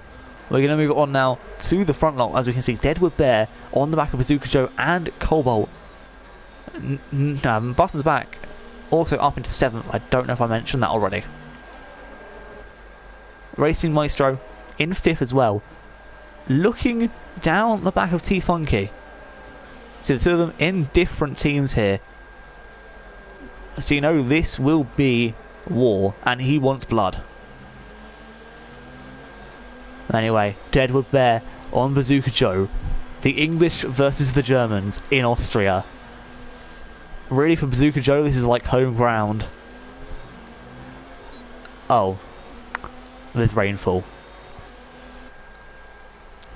We're going to move on now to the front lot, as we can see Deadwood Bear on the back of Bazooka Joe and Cobalt. Button's back, also up into 7th. I don't know if I mentioned that already. Racing Maestro in 5th as well. Looking down the back of T-Funky. So the two of them in different teams here. So you know this will be war, and he wants blood. Anyway, Deadwood Bear on Bazooka Joe. The English versus the Germans in Austria. Really, for Bazooka Joe, this is like home ground. Oh. There's rainfall.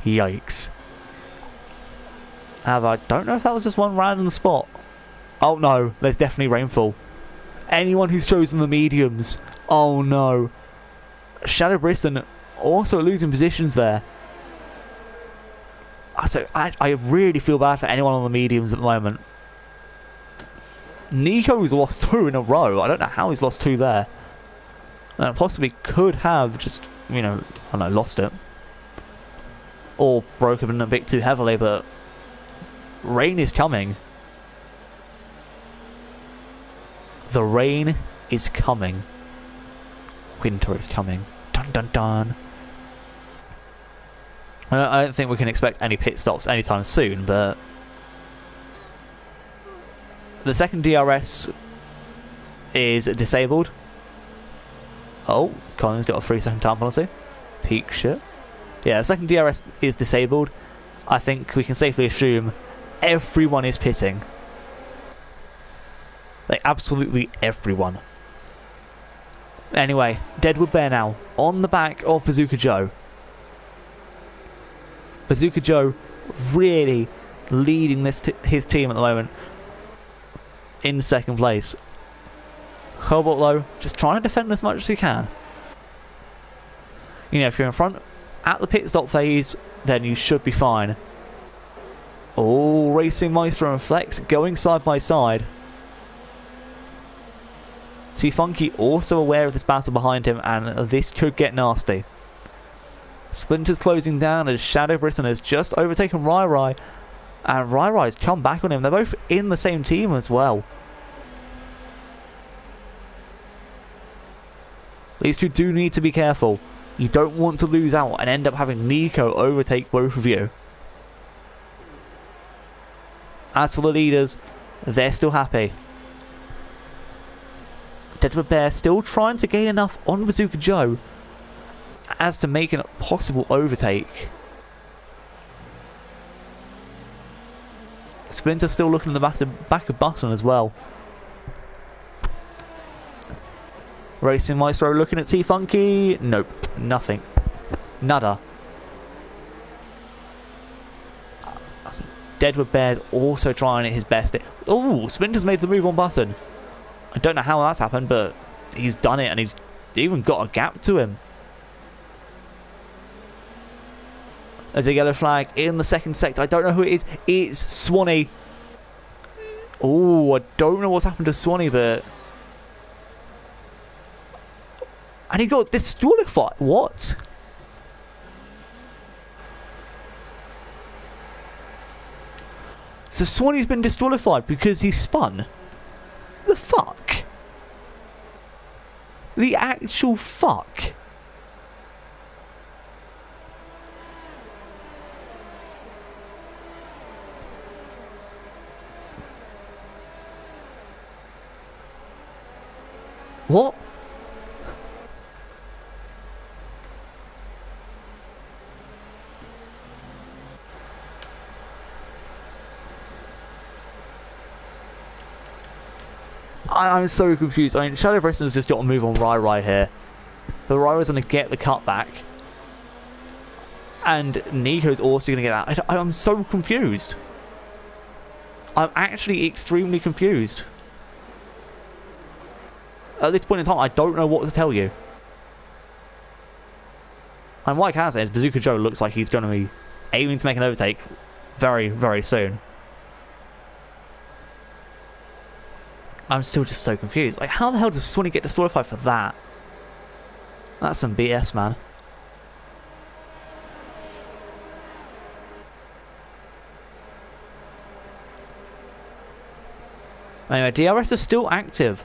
Yikes. However, I don't know if that was just one random spot. Oh no, there's definitely rainfall. Anyone who's chosen the mediums. Oh no. Shadow Britain also losing positions there. So I really feel bad for anyone on the mediums at the moment. Nico's lost 2 in a row. I don't know how he's lost 2 there. And possibly could have just, you know, I don't know, lost it. Or broken a bit too heavily, but rain is coming. The rain is coming. Winter is coming. Dun dun dun. I don't think we can expect any pit stops anytime soon, but the second DRS is disabled. Oh, Colin's got a 3-second time penalty. Peak shit. Yeah, the second DRS is disabled. I think we can safely assume everyone is pitting. Like, absolutely everyone. Anyway, Deadwood Bear now on the back of Bazooka Joe. Bazooka Joe really leading his team at the moment in 2nd place. Cobalt though, just trying to defend as much as he can. You know, if you're in front at the pit stop phase, then you should be fine. Oh, Racing Maestro and Flex going side by side. T-Funky also aware of this battle behind him, and this could get nasty. Splinter's closing down as Shadow Britain has just overtaken Rai, and Rai's come back on him. They're both in the same team as well. These two do need to be careful. You don't want to lose out and end up having Nico overtake both of you. As for the leaders, they're still happy. Deadwood Bear still trying to gain enough on Bazooka Joe as to make a possible overtake. Splinter still looking at the back of Button as well. Racing Maestro looking at T-Funky. Nope, nothing. Nada. Deadwood Bear's also trying his best. Oh, Splinter's made the move on button. I don't know how that's happened, but he's done it, and he's even got a gap to him. There's a yellow flag in the second sector. I don't know who it is. It's Swanee. Oh, I don't know what's happened to Swanee, but... And he got disqualified. What? So Swanee's been disqualified because he spun? The fuck? The actual fuck? What? I'm so confused. I mean, Shadow Bristol's just got to move on Rai here. But Rai's going to get the cutback. And Nico's also going to get that. I'm so confused. I'm actually extremely confused. At this point in time, I don't know what to tell you. And what I can say is Bazooka Joe looks like he's going to be aiming to make an overtake very, very soon. I'm still just so confused. Like, how the hell does Swanee get disqualified for that? That's some BS, man. Anyway, DRS is still active.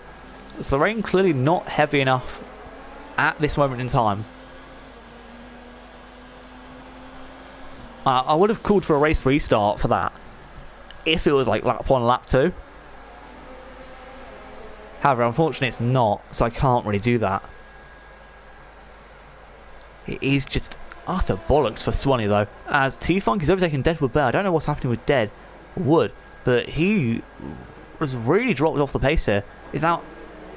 So the rain clearly not heavy enough at this moment in time. I would have called for a race restart for that if it was like lap 1, lap 2. However, unfortunately it's not, so I can't really do that. It is just utter bollocks for Swanee though, as T-Funk is overtaking Deadwood Bear. I don't know what's happening with Deadwood, but he was really dropped off the pace here. Is now,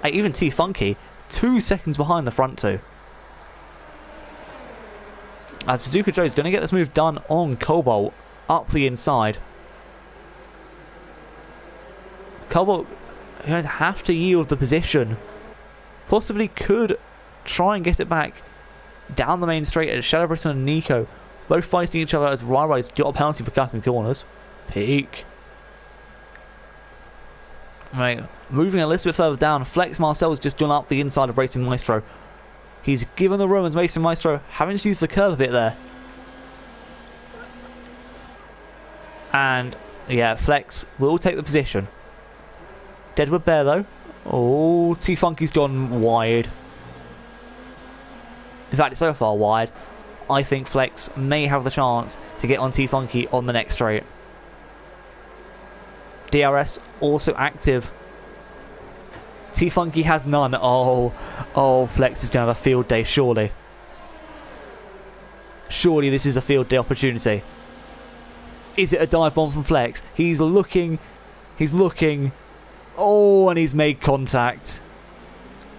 even T-Funky, 2 seconds behind the front two. As Bazooka Joe's going to get this move done on Cobalt up the inside. Cobalt going to have to yield the position. Possibly could try and get it back down the main straight as Shadow Britton and Nico both fighting each other as Rai's got a penalty for cutting corners. Peak. Right, moving a little bit further down, Flex Marcel's just gone up the inside of Racing Maestro. He's given the room as Racing Maestro having to use the curve a bit there. And yeah, Flex will take the position. Deadwood Bear though. Oh, T-Funky's gone wide. In fact, it's so far wide, I think Flex may have the chance to get on T-Funky on the next straight. DRS also active. T-Funky has none. Oh, Flex is going to have a field day, surely. Surely this is a field day opportunity. Is it a dive bomb from Flex? He's looking. Oh, and he's made contact.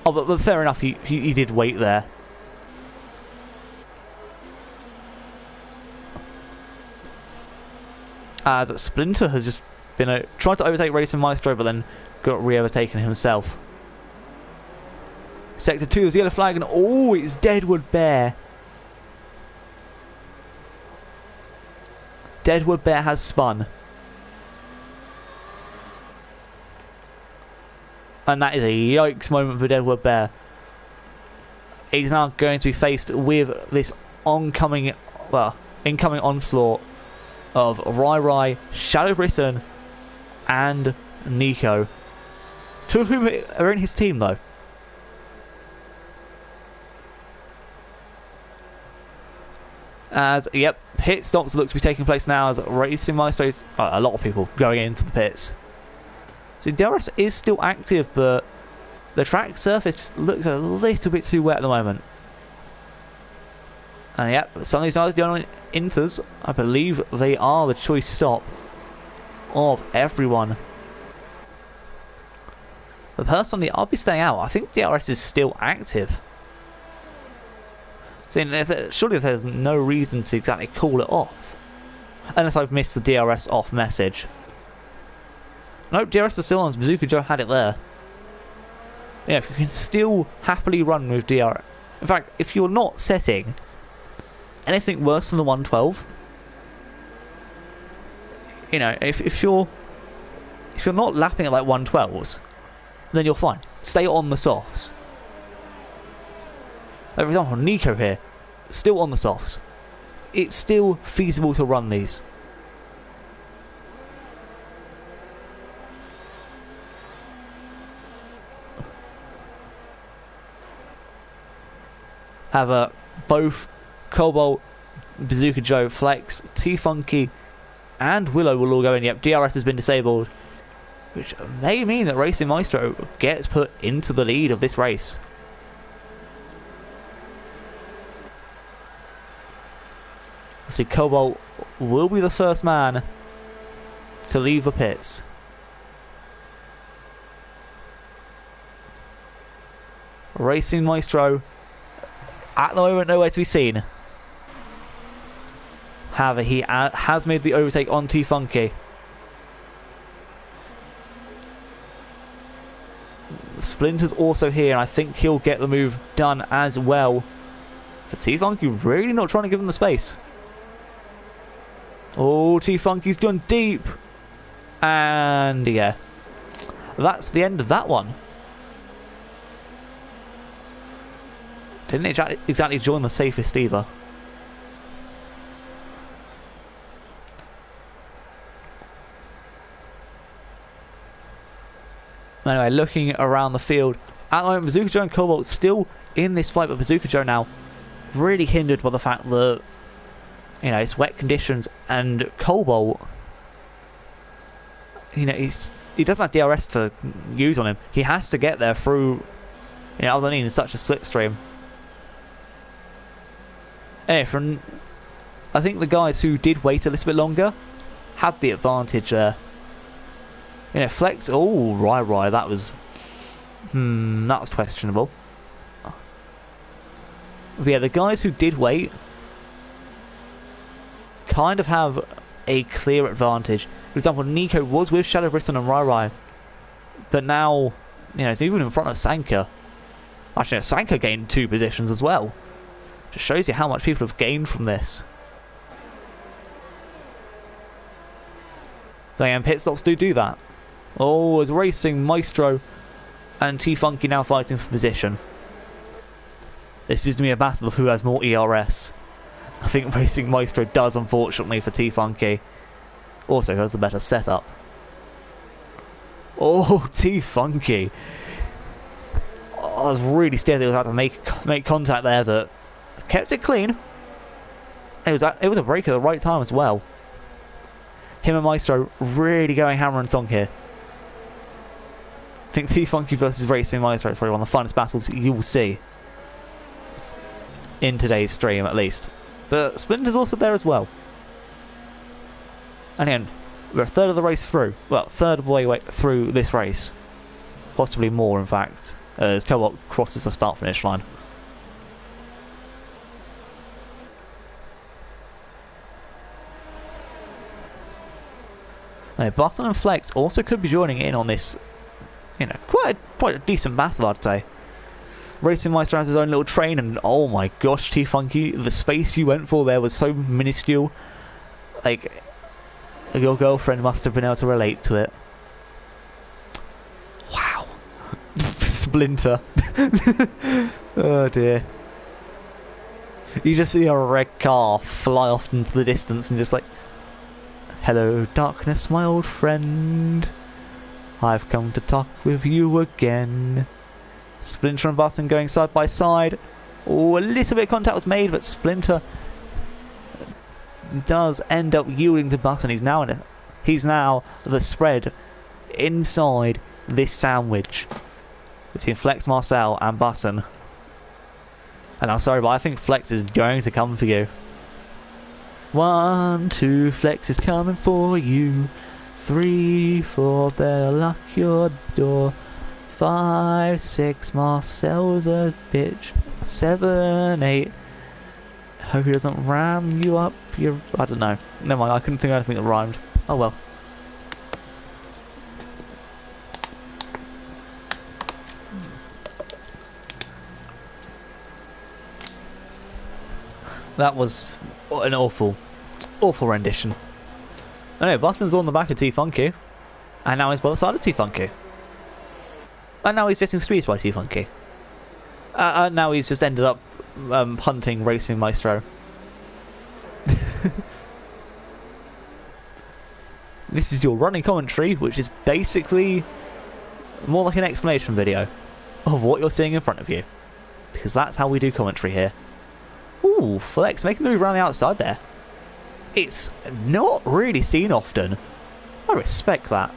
Oh, but fair enough, he did wait there. As Splinter has just been tried to overtake Racing Maestro, but then got re-overtaken himself. Sector 2, there's the yellow flag, and oh, it's Deadwood Bear. Deadwood Bear has spun. And that is a yikes moment for Deadwood Bear. He's now going to be faced with this incoming onslaught of Rai, Shadow Britton, and Nico. 2 of whom are in his team though. As, yep, pit stops look to be taking place now as Racing Maestro's, a lot of people going into the pits. So DRS is still active, but the track surface just looks a little bit too wet at the moment. And yep, some of these guys going on inters, I believe they are the choice stop of everyone. But personally, I'll be staying out. I think DRS is still active. So surely there's no reason to exactly call it off. Unless I've missed the DRS off message. Nope, DRS is still on. Bazooka Joe had it there. Yeah, if you can still happily run with DRS. In fact, if you're not setting anything worse than the 112, you know, if you're not lapping at like 112s, then you're fine. Stay on the softs. Like for example, Nico here, still on the softs. It's still feasible to run these. Have both Cobalt, Bazooka Joe, Flex, T-Funky and Willow will all go in. Yep, DRS has been disabled, which may mean that Racing Maestro gets put into the lead of this race. Let's see, Cobalt will be the first man to leave the pits. Racing Maestro at the moment nowhere to be seen. However, he has made the overtake on T-Funky. Splinter's also here, and I think he'll get the move done as well. But T-Funky really not trying to give him the space. Oh, T-Funky's gone deep. And yeah, that's the end of that one. Didn't exactly join the safest either. Anyway, looking around the field, at the moment Bazooka Joe and Cobalt still in this fight, but Bazooka Joe now really hindered by the fact that, you know, it's wet conditions, and Cobalt, you know, he doesn't have DRS to use on him. He has to get there through, you know, other than in such a slipstream. Anyway, I think the guys who did wait a little bit longer had the advantage there. You know, Flex. Oh, right. That was questionable. But yeah, the guys who did wait kind of have a clear advantage. For example, Nico was with Shadow Britton and Rai, but now, you know, it's even in front of Sanka. Actually, Sanka gained 2 positions as well. Just shows you how much people have gained from this. But yeah, pit stops do that. Oh, it's Racing Maestro and T-Funky now fighting for position. This is to be a battle of who has more ERS. I think Racing Maestro does, unfortunately, for T-Funky. Also has a better setup. Oh, T-Funky. Oh, I was really scared that he was about to make contact there, but kept it clean. It was a break at the right time as well. Him and Maestro really going hammer and tongue here. I think T-Funky versus Racing Maestro is probably one of the funnest battles you will see in today's stream, at least. But Splinter's also there as well. And again, we're a third of the race through. Well, third of the way through this race. Possibly more, in fact, as Cobalt crosses the start-finish line. Now, Button and Flex also could be joining in on this, you know, quite a decent battle, I'd say. Racing Maestro has his own little train, and oh my gosh, T-Funky, the space you went for there was so minuscule. Like, your girlfriend must have been able to relate to it. Wow. Splinter. Oh dear. You just see a red car fly off into the distance and just like, hello darkness, my old friend. I've come to talk with you again. Splinter and Button going side by side. Oh, a little bit of contact was made, but Splinter does end up yielding to Button. He's now the spread inside this sandwich between Flex, Marcel and Button. And I'm sorry, but I think Flex is going to come for you. 1, 2, Flex is coming for you. 3, 4, better lock your door. 5, 6, Marcel's a bitch. 7, 8, hope he doesn't ram you up. I don't know. Never mind, I couldn't think of anything that rhymed. Oh well. That was an awful rendition. Anyway, Button's on the back of T-Funky, and now he's by the side of T-Funky. And now he's getting squeezed by T-Funky. And now he's just ended up hunting Racing Maestro. This is your running commentary, which is basically more like an explanation video of what you're seeing in front of you. Because that's how we do commentary here. Ooh, Flex making the move around the outside there. It's not really seen often. I respect that.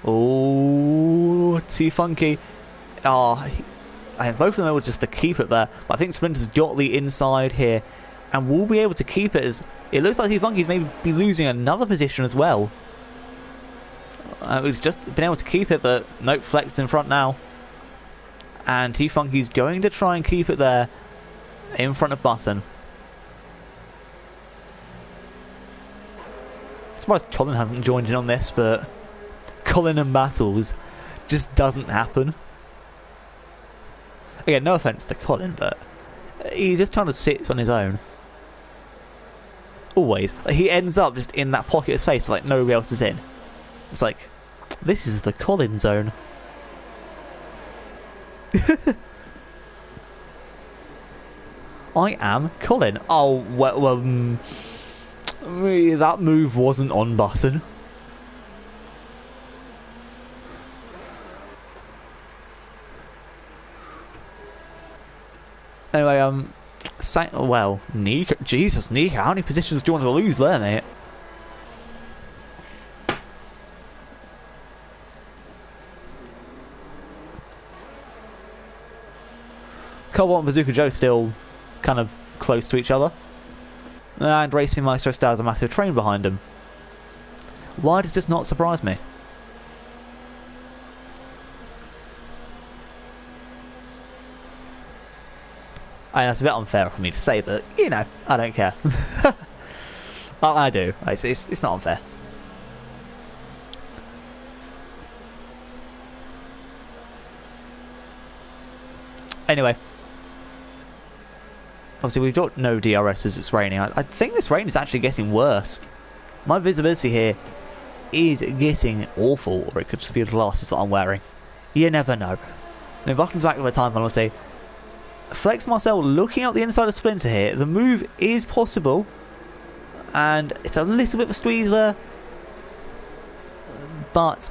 Oh, T-Funky. And both of them were just to keep it there. But I think Splinter's got the inside here. And will be able to keep it as... It looks like T-Funky's maybe be losing another position as well. He's just been able to keep it, but nope, Flexed in front now. And T-Funky's going to try and keep it there in front of Button. I'm surprised Colin hasn't joined in on this, but Colin and battles just doesn't happen. Again, no offense to Colin, but he just kind of sits on his own. Always. He ends up just in that pocket of space like nobody else is in. It's like, this is the Colin zone. I am Colin. Oh, well, that move wasn't on Button. Anyway, well, Nico, Jesus, Nico, how many positions do you want to lose there, mate? Cobalt and Bazooka Joe still kind of close to each other. And Racing Maestro still has a massive train behind him. Why does this not surprise me? I mean, that's a bit unfair for me to say, but, you know, I don't care. I do. It's not unfair. Anyway. Obviously, we've got no DRS as it's raining. I think this rain is actually getting worse. My visibility here is getting awful, or it could just be the glasses that I'm wearing. You never know. Now, Buckin's back with a time penalty. Flex Marcel looking out the inside of Splinter here. The move is possible. And it's a little bit of a squeeze there. But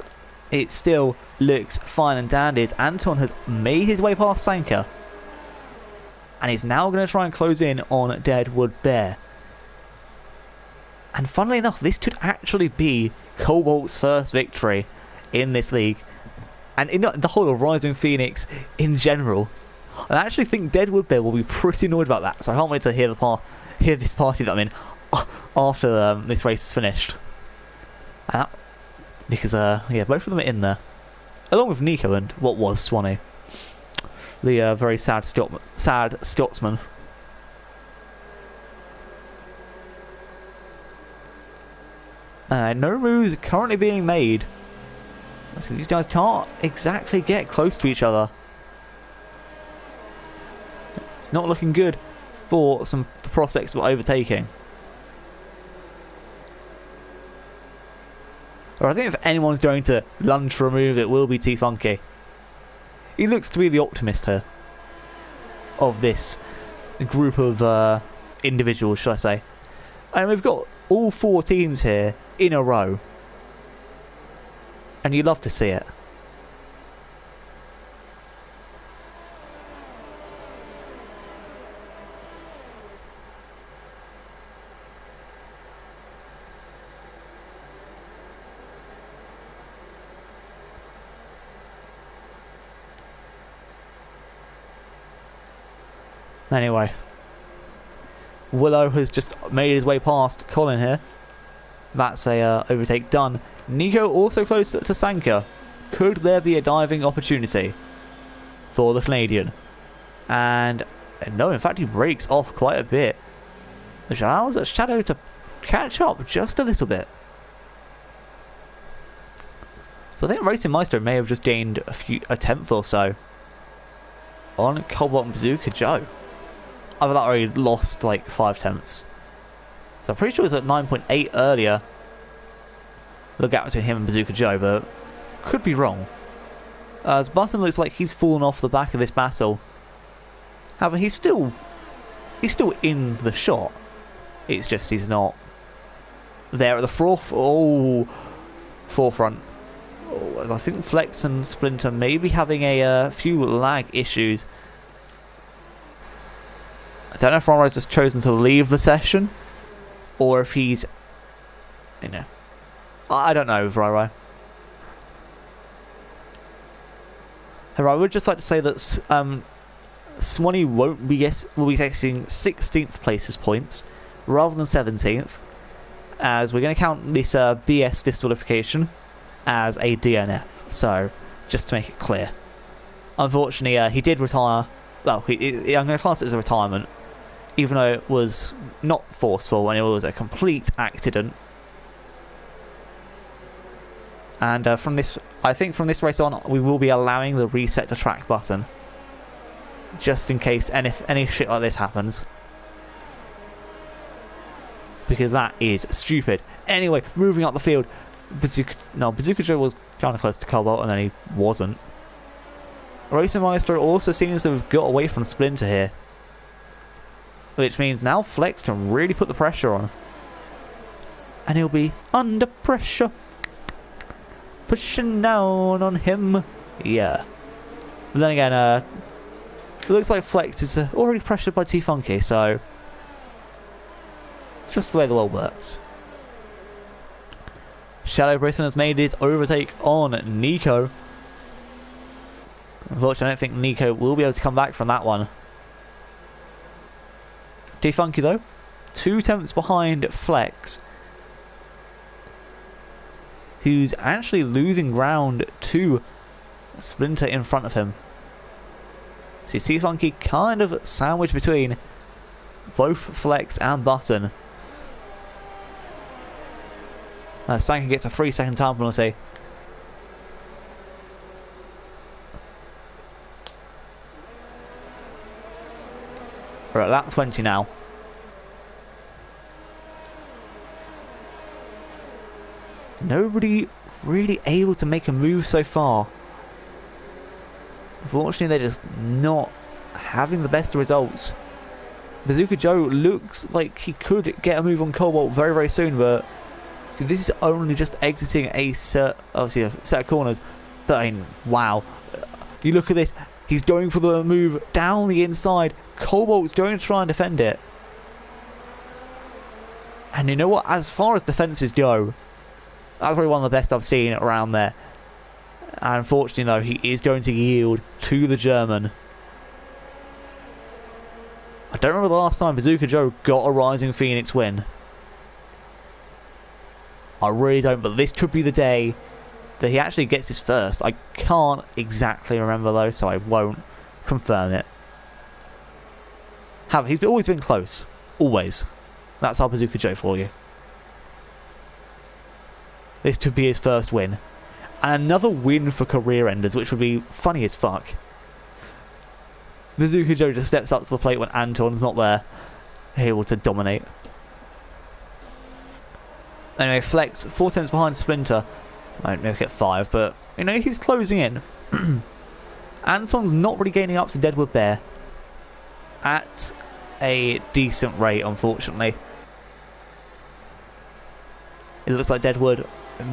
it still looks fine and dandy as Anton has made his way past Sanka. And he's now going to try and close in on Deadwood Bear. And funnily enough, this could actually be Cobalt's first victory in this league. And in the whole of Rising Phoenix in general. I actually think Deadwood Bear will be pretty annoyed about that, so I can't wait to hear this party that I'm in after this race is finished. Because yeah, both of them are in there, along with Nico and what was Swanee, the very sad Scotsman. No moves currently being made. So these guys can't exactly get close to each other. It's not looking good for some prospects for overtaking. Or I think if anyone's going to lunge for a move, it will be T-Funky. He looks to be the optimist here of this group of individuals, should I say. And we've got all four teams here in a row. And you love to see it. Anyway, Willow has just made his way past Colin here. That's a overtake done. Nico also close to Sanka. Could there be a diving opportunity for the Canadian? And And no, in fact, he breaks off quite a bit, which allows Shadow to catch up just a little bit. So I think Racing Maestro may have just gained a tenth or so on Cobalt and Bazooka Joe. Either that or he lost like 5 tenths. So I'm pretty sure it was at 9.8 earlier, the gap between him and Bazooka Joe, but could be wrong. As Button looks like he's fallen off the back of this battle. However, he's still in the shot. It's just he's not there at the forefront. Oh, I think Flex and Splinter may be having a few lag issues. I don't know if Ronro's just chosen to leave the session, or if he's, you know, I don't know, Roro. However, I would just like to say that Swanee will be taking 16th places points rather than 17th, as we're going to count this BS disqualification as a DNF. So, just to make it clear, unfortunately, he did retire. Well, I'm going to class it as a retirement, even though it was not forceful and it was a complete accident. And from this, I think from this race on, we will be allowing the reset the track button, just in case any shit like this happens, because that is stupid. Anyway, moving up the field, Bazooka Joe was kind of close to Cobalt, and then he wasn't. Racing Maestro also seems to have got away from Splinter here, which means now Flex can really put the pressure on, and he'll be under pressure. Pushing down on him. Yeah. But then again, it looks like Flex is already pressured by T-Funky, so it's just the way the world works. Shadow Brisson has made his overtake on Nico. Unfortunately, I don't think Nico will be able to come back from that one. T-Funky, though, 2 tenths behind Flex, who's actually losing ground to Splinter in front of him. So T-Funky kind of sandwiched between both Flex and Button. Stanky gets a 3-second time penalty. We're at lap 20 now. Nobody really able to make a move so far. Unfortunately, they're just not having the best results. Bazooka Joe looks like he could get a move on Cobalt very, very soon, but see, this is only just exiting obviously a set of corners. But I mean, wow. You look at this, he's going for the move down the inside. Cobalt's going to try and defend it. And you know what? As far as defences go, that's probably one of the best I've seen around there. And unfortunately, though, he is going to yield to the German. I don't remember the last time Bazooka Joe got a Rising Phoenix win. I really don't, but this could be the day that he actually gets his first. I can't exactly remember, though, so I won't confirm it. However, he's always been close. Always. That's our Bazooka Joe for you. This could be his first win. And another win for career enders, which would be funny as fuck. Bazooka Joe just steps up to the plate when Anton's not there, able to dominate. Anyway, Flex, 4 tenths behind Splinter. I don't make it 5, but, you know, he's closing in. Anton's not really gaining up to Deadwood Bear at a decent rate, unfortunately. It looks like Deadwood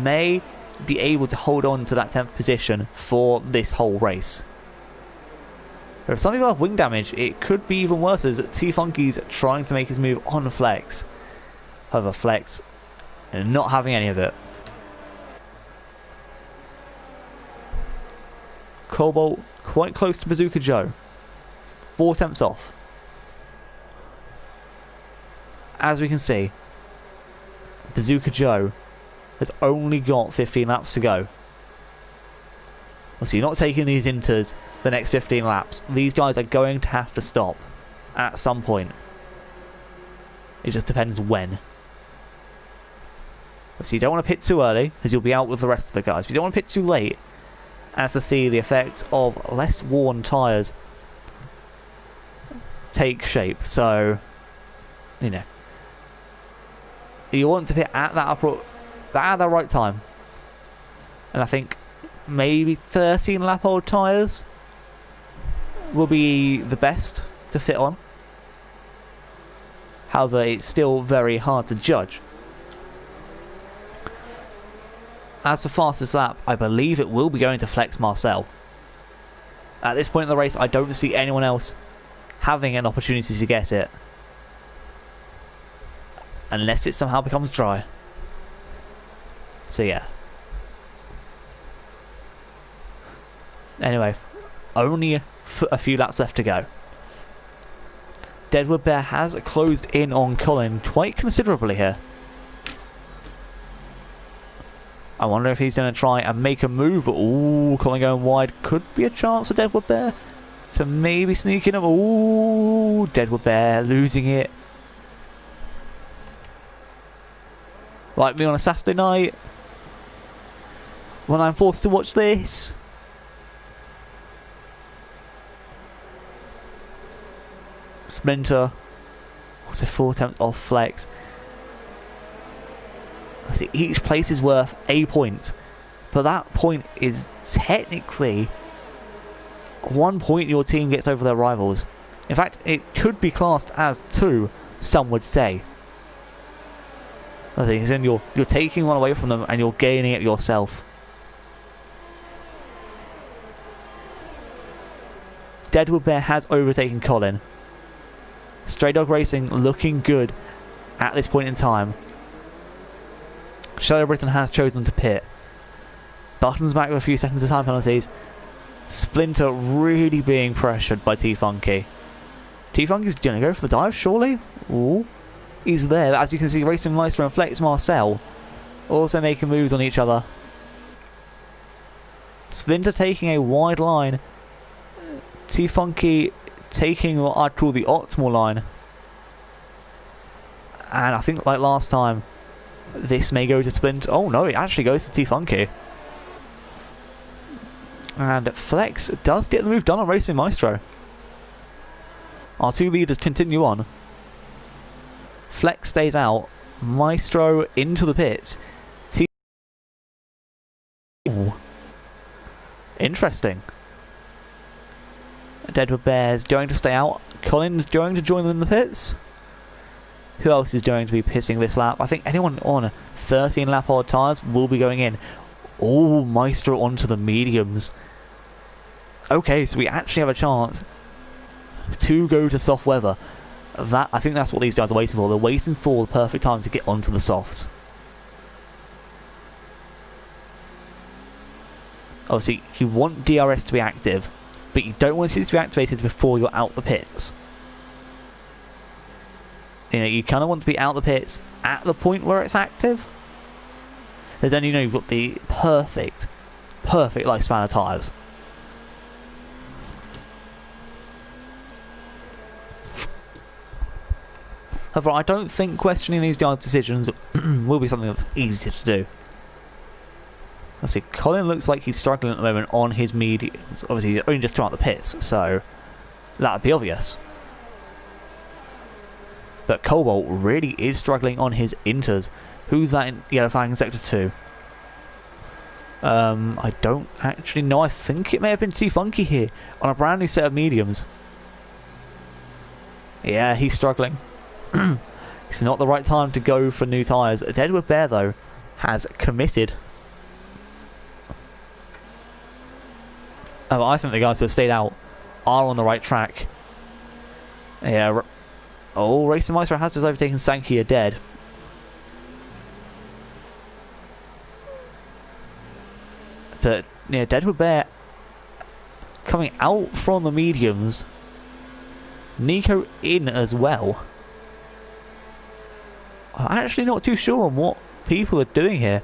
may be able to hold on to that 10th position for this whole race. But if some people have wing damage, it could be even worse, as T-Funky's trying to make his move on Flex. However, Flex not having any of it. Cobalt quite close to Bazooka Joe. 4 tenths off. As we can see, Bazooka Joe has only got 15 laps to go. So you're not taking these inters the next 15 laps. These guys are going to have to stop. at some point. It just depends when. So you don't want to pit too early, because you'll be out with the rest of the guys. But you don't want to pit too late, as to see the effects of less worn tyres take shape. So, you know, you want to pit at that right time. And I think maybe 13 lap old tyres will be the best to fit on. However, it's still very hard to judge. As for fastest lap, I believe it will be going to Flex Marcel. At this point in the race, I don't see anyone else having an opportunity to get it. Unless it somehow becomes dry. So yeah. Anyway, only a few laps left to go. Deadwood Bear has closed in on Colin quite considerably here. I wonder if he's going to try and make a move, but ooh, Colin going wide could be a chance for Deadwood Bear to maybe sneak in. Ooh, Deadwood Bear losing it. Like me on a Saturday night when I'm forced to watch this. Splinter, also 4 attempts off Flex. See, each place is worth a point, but that point is technically 1 point your team gets over their rivals. In fact, it could be classed as 2, some would say. I think then you're taking one away from them and you're gaining it yourself. Deadwood Bear has overtaken Colin. Stray Dog Racing looking good at this point in time. Shadow Britain has chosen to pit. Button's back with a few seconds of time penalties. Splinter really being pressured by T-Funky. T-Funky's going to go for the dive, surely? Ooh. He's there. As you can see, Racing Maestro and Flex Marcel also making moves on each other. Splinter taking a wide line. T-Funky taking what I'd call the optimal line. And I think like last time, this may go to Splinter. Oh no, it actually goes to T-Funky. And Flex does get the move done on Racing Maestro. Our two leaders continue on. Flex stays out. Maestro into the pits. Ooh. Interesting. Deadwood Bear's going to stay out. Colin's going to join them in the pits. Who else is going to be pitting this lap? I think anyone on 13 lap odd tyres will be going in. Oh, Maestro onto the mediums. Okay, so we actually have a chance to go to soft weather. I think that's what these guys are waiting for. They're waiting for the perfect time to get onto the softs. Obviously, you want DRS to be active, but you don't want it to be activated before you're out the pits. You know, you kind of want to be out the pits at the point where it's active. And then you know you've got the perfect lifespan of tyres. However, I don't think questioning these guys' decisions will be something that's easy to do. Let's see, Colin looks like he's struggling at the moment on his mediums. Obviously, he's only just come out the pits, so that would be obvious. But Cobalt really is struggling on his inters. Who's that in Yellow Flag in Sector 2? I don't actually know. I think it may have been T-Funky here on a brand new set of mediums. Yeah, he's struggling. It's not the right time to go for new tyres. Deadwood Bear, though, has committed. Oh, I think the guys who have stayed out are on the right track. Yeah. Oh, Racing Maestro has just overtaken Sankia dead. But, yeah, Deadwood Bear coming out from the mediums. Nico in as well. I'm actually not too sure on what people are doing here.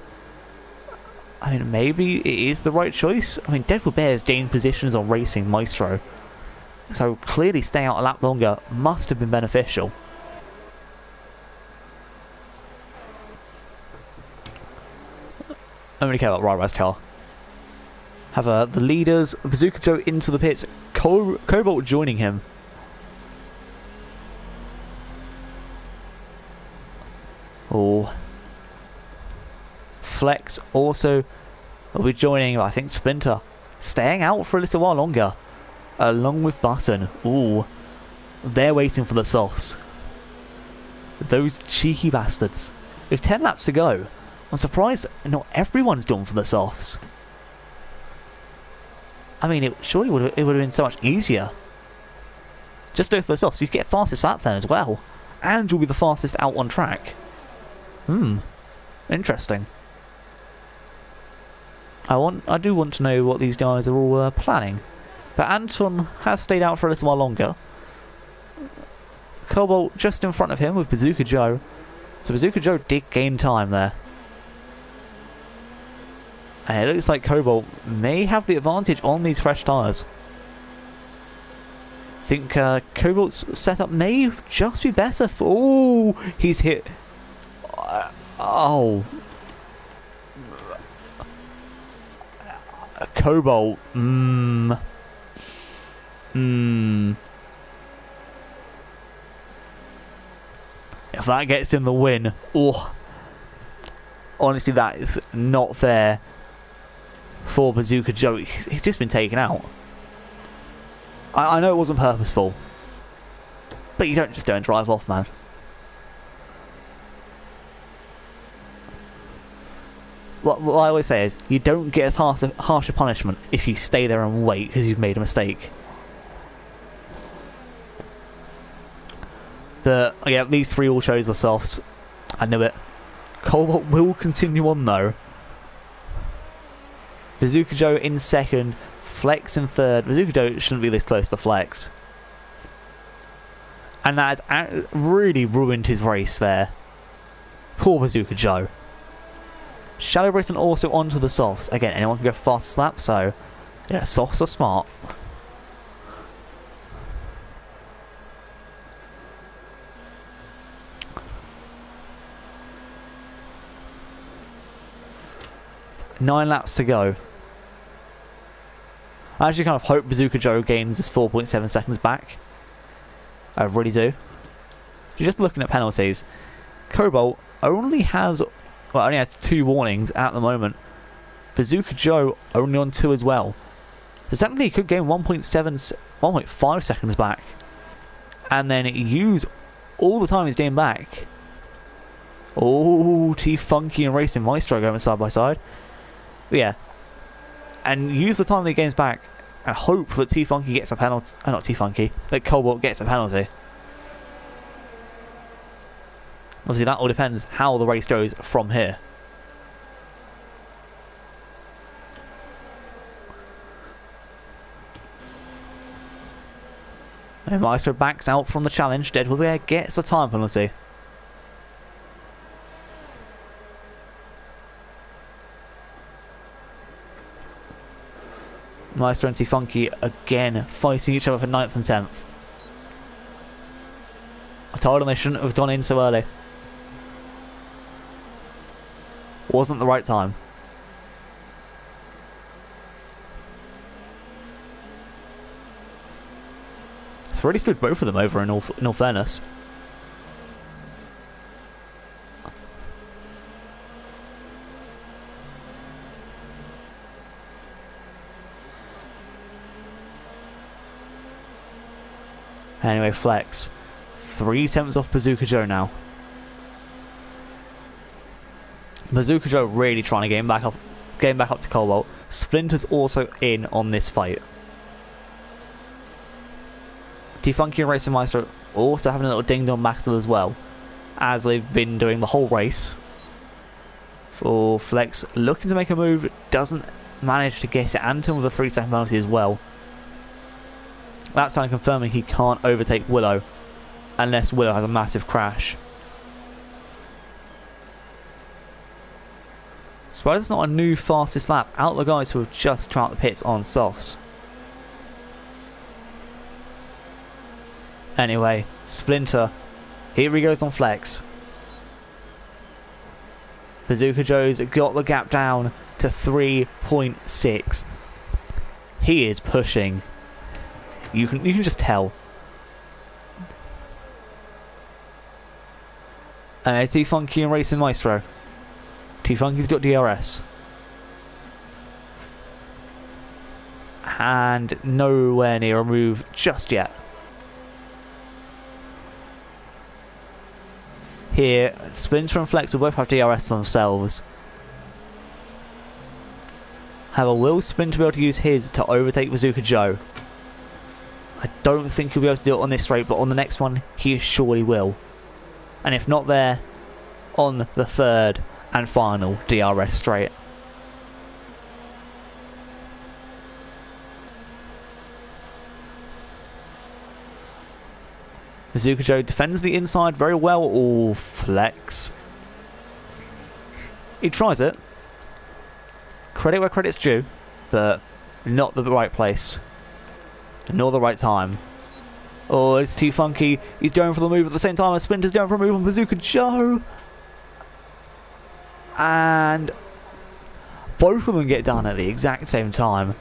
I mean, maybe it is the right choice. I mean, Deadwood Bear has gained positions on Racing Maestro. So clearly staying out a lap longer must have been beneficial. I don't really care about Rai-Rai's car. Have the leaders, Bazooka Joe into the pits, Cobalt joining him. Oh. Flex also will be joining, I think, Splinter. Staying out for a little while longer. Along with Button. Ooh. They're waiting for the sauce. Those cheeky bastards. With 10 laps to go, I'm surprised not everyone's done for the softs. I mean, it surely would have been so much easier. Just do it for the softs. You get fastest lap then as well. And you'll be the fastest out on track. Interesting. I do want to know what these guys are all planning. But Anton has stayed out for a little while longer. Cobalt just in front of him with Bazooka Joe. So Bazooka Joe did gain time there. And it looks like Cobalt may have the advantage on these fresh tyres. I think Cobalt's setup may just be better for... Oh, he's hit... Oh. Cobalt. If that gets him the win, oh, honestly, that is not fair for Bazooka Joe. He's just been taken out. I know it wasn't purposeful, but you don't just go and drive off, man. What I always say is, you don't get as harsh a punishment if you stay there and wait because you've made a mistake. But yeah, these three all chose the softs. I knew it. Cobalt will continue on though. Bazooka Joe in second, Flex in third. Bazooka Joe shouldn't be this close to Flex. And that has really ruined his race there. Poor Bazooka Joe. Shadow Britton also onto the softs. Again, anyone can go fast lap, so yeah, softs are smart. Nine laps to go. I actually kind of hope Bazooka Joe gains this 4.7 seconds back. I really do. Just looking at penalties, Cobalt only has 2 warnings at the moment. Bazooka Joe only on 2 as well. So technically he could gain 1.5 seconds back. And then use all the time he's gained back. Oh, T-Funky and Racing Maestro going side by side. But yeah. And use the time that he gains back and hope that T-Funky gets a penalty. Not T-Funky, that Cobalt gets a penalty. Obviously that all depends how the race goes from here. And Maestro backs out from the challenge. Deadwood gets a time penalty. Maestro and T-Funky again fighting each other for 9th and 10th. I told them they shouldn't have gone in so early. Wasn't the right time. It's really screwed both of them over in all fairness. Anyway, Flex. 3 attempts off Bazooka Joe now. Bazooka Joe really trying to get him back up to Cobalt. Splinter's also in on this fight. T-Funky and Racing Maestro also having a little ding-dong battle as well, as they've been doing the whole race. For Flex looking to make a move, doesn't manage to get it. Anton with a 3-second penalty as well. That's time confirming he can't overtake Willow unless Willow has a massive crash. Surprised it's not a new fastest lap. Out the guys who have just come out the pits on softs. Anyway, Splinter. Here he goes on flex. Bazooka Joe's got the gap down to 3.6. He is pushing. You can just tell. T-Funky and Racing Maestro. T-Funky's got DRS. And nowhere near a move just yet. Here, Splinter and Flex will both have DRS themselves. However, will Splinter be able to use his to overtake Bazooka Joe? I don't think he'll be able to do it on this straight, but on the next one, he surely will. And if not there, on the third and final DRS straight. Bazooka Joe defends the inside very well. All flex. He tries it. Credit where credit's due, but not the right place. Nor the right time. Oh, it's T-Funky. He's going for the move at the same time as Splinter's going for a move on Bazooka Joe. And both of them get done at the exact same time.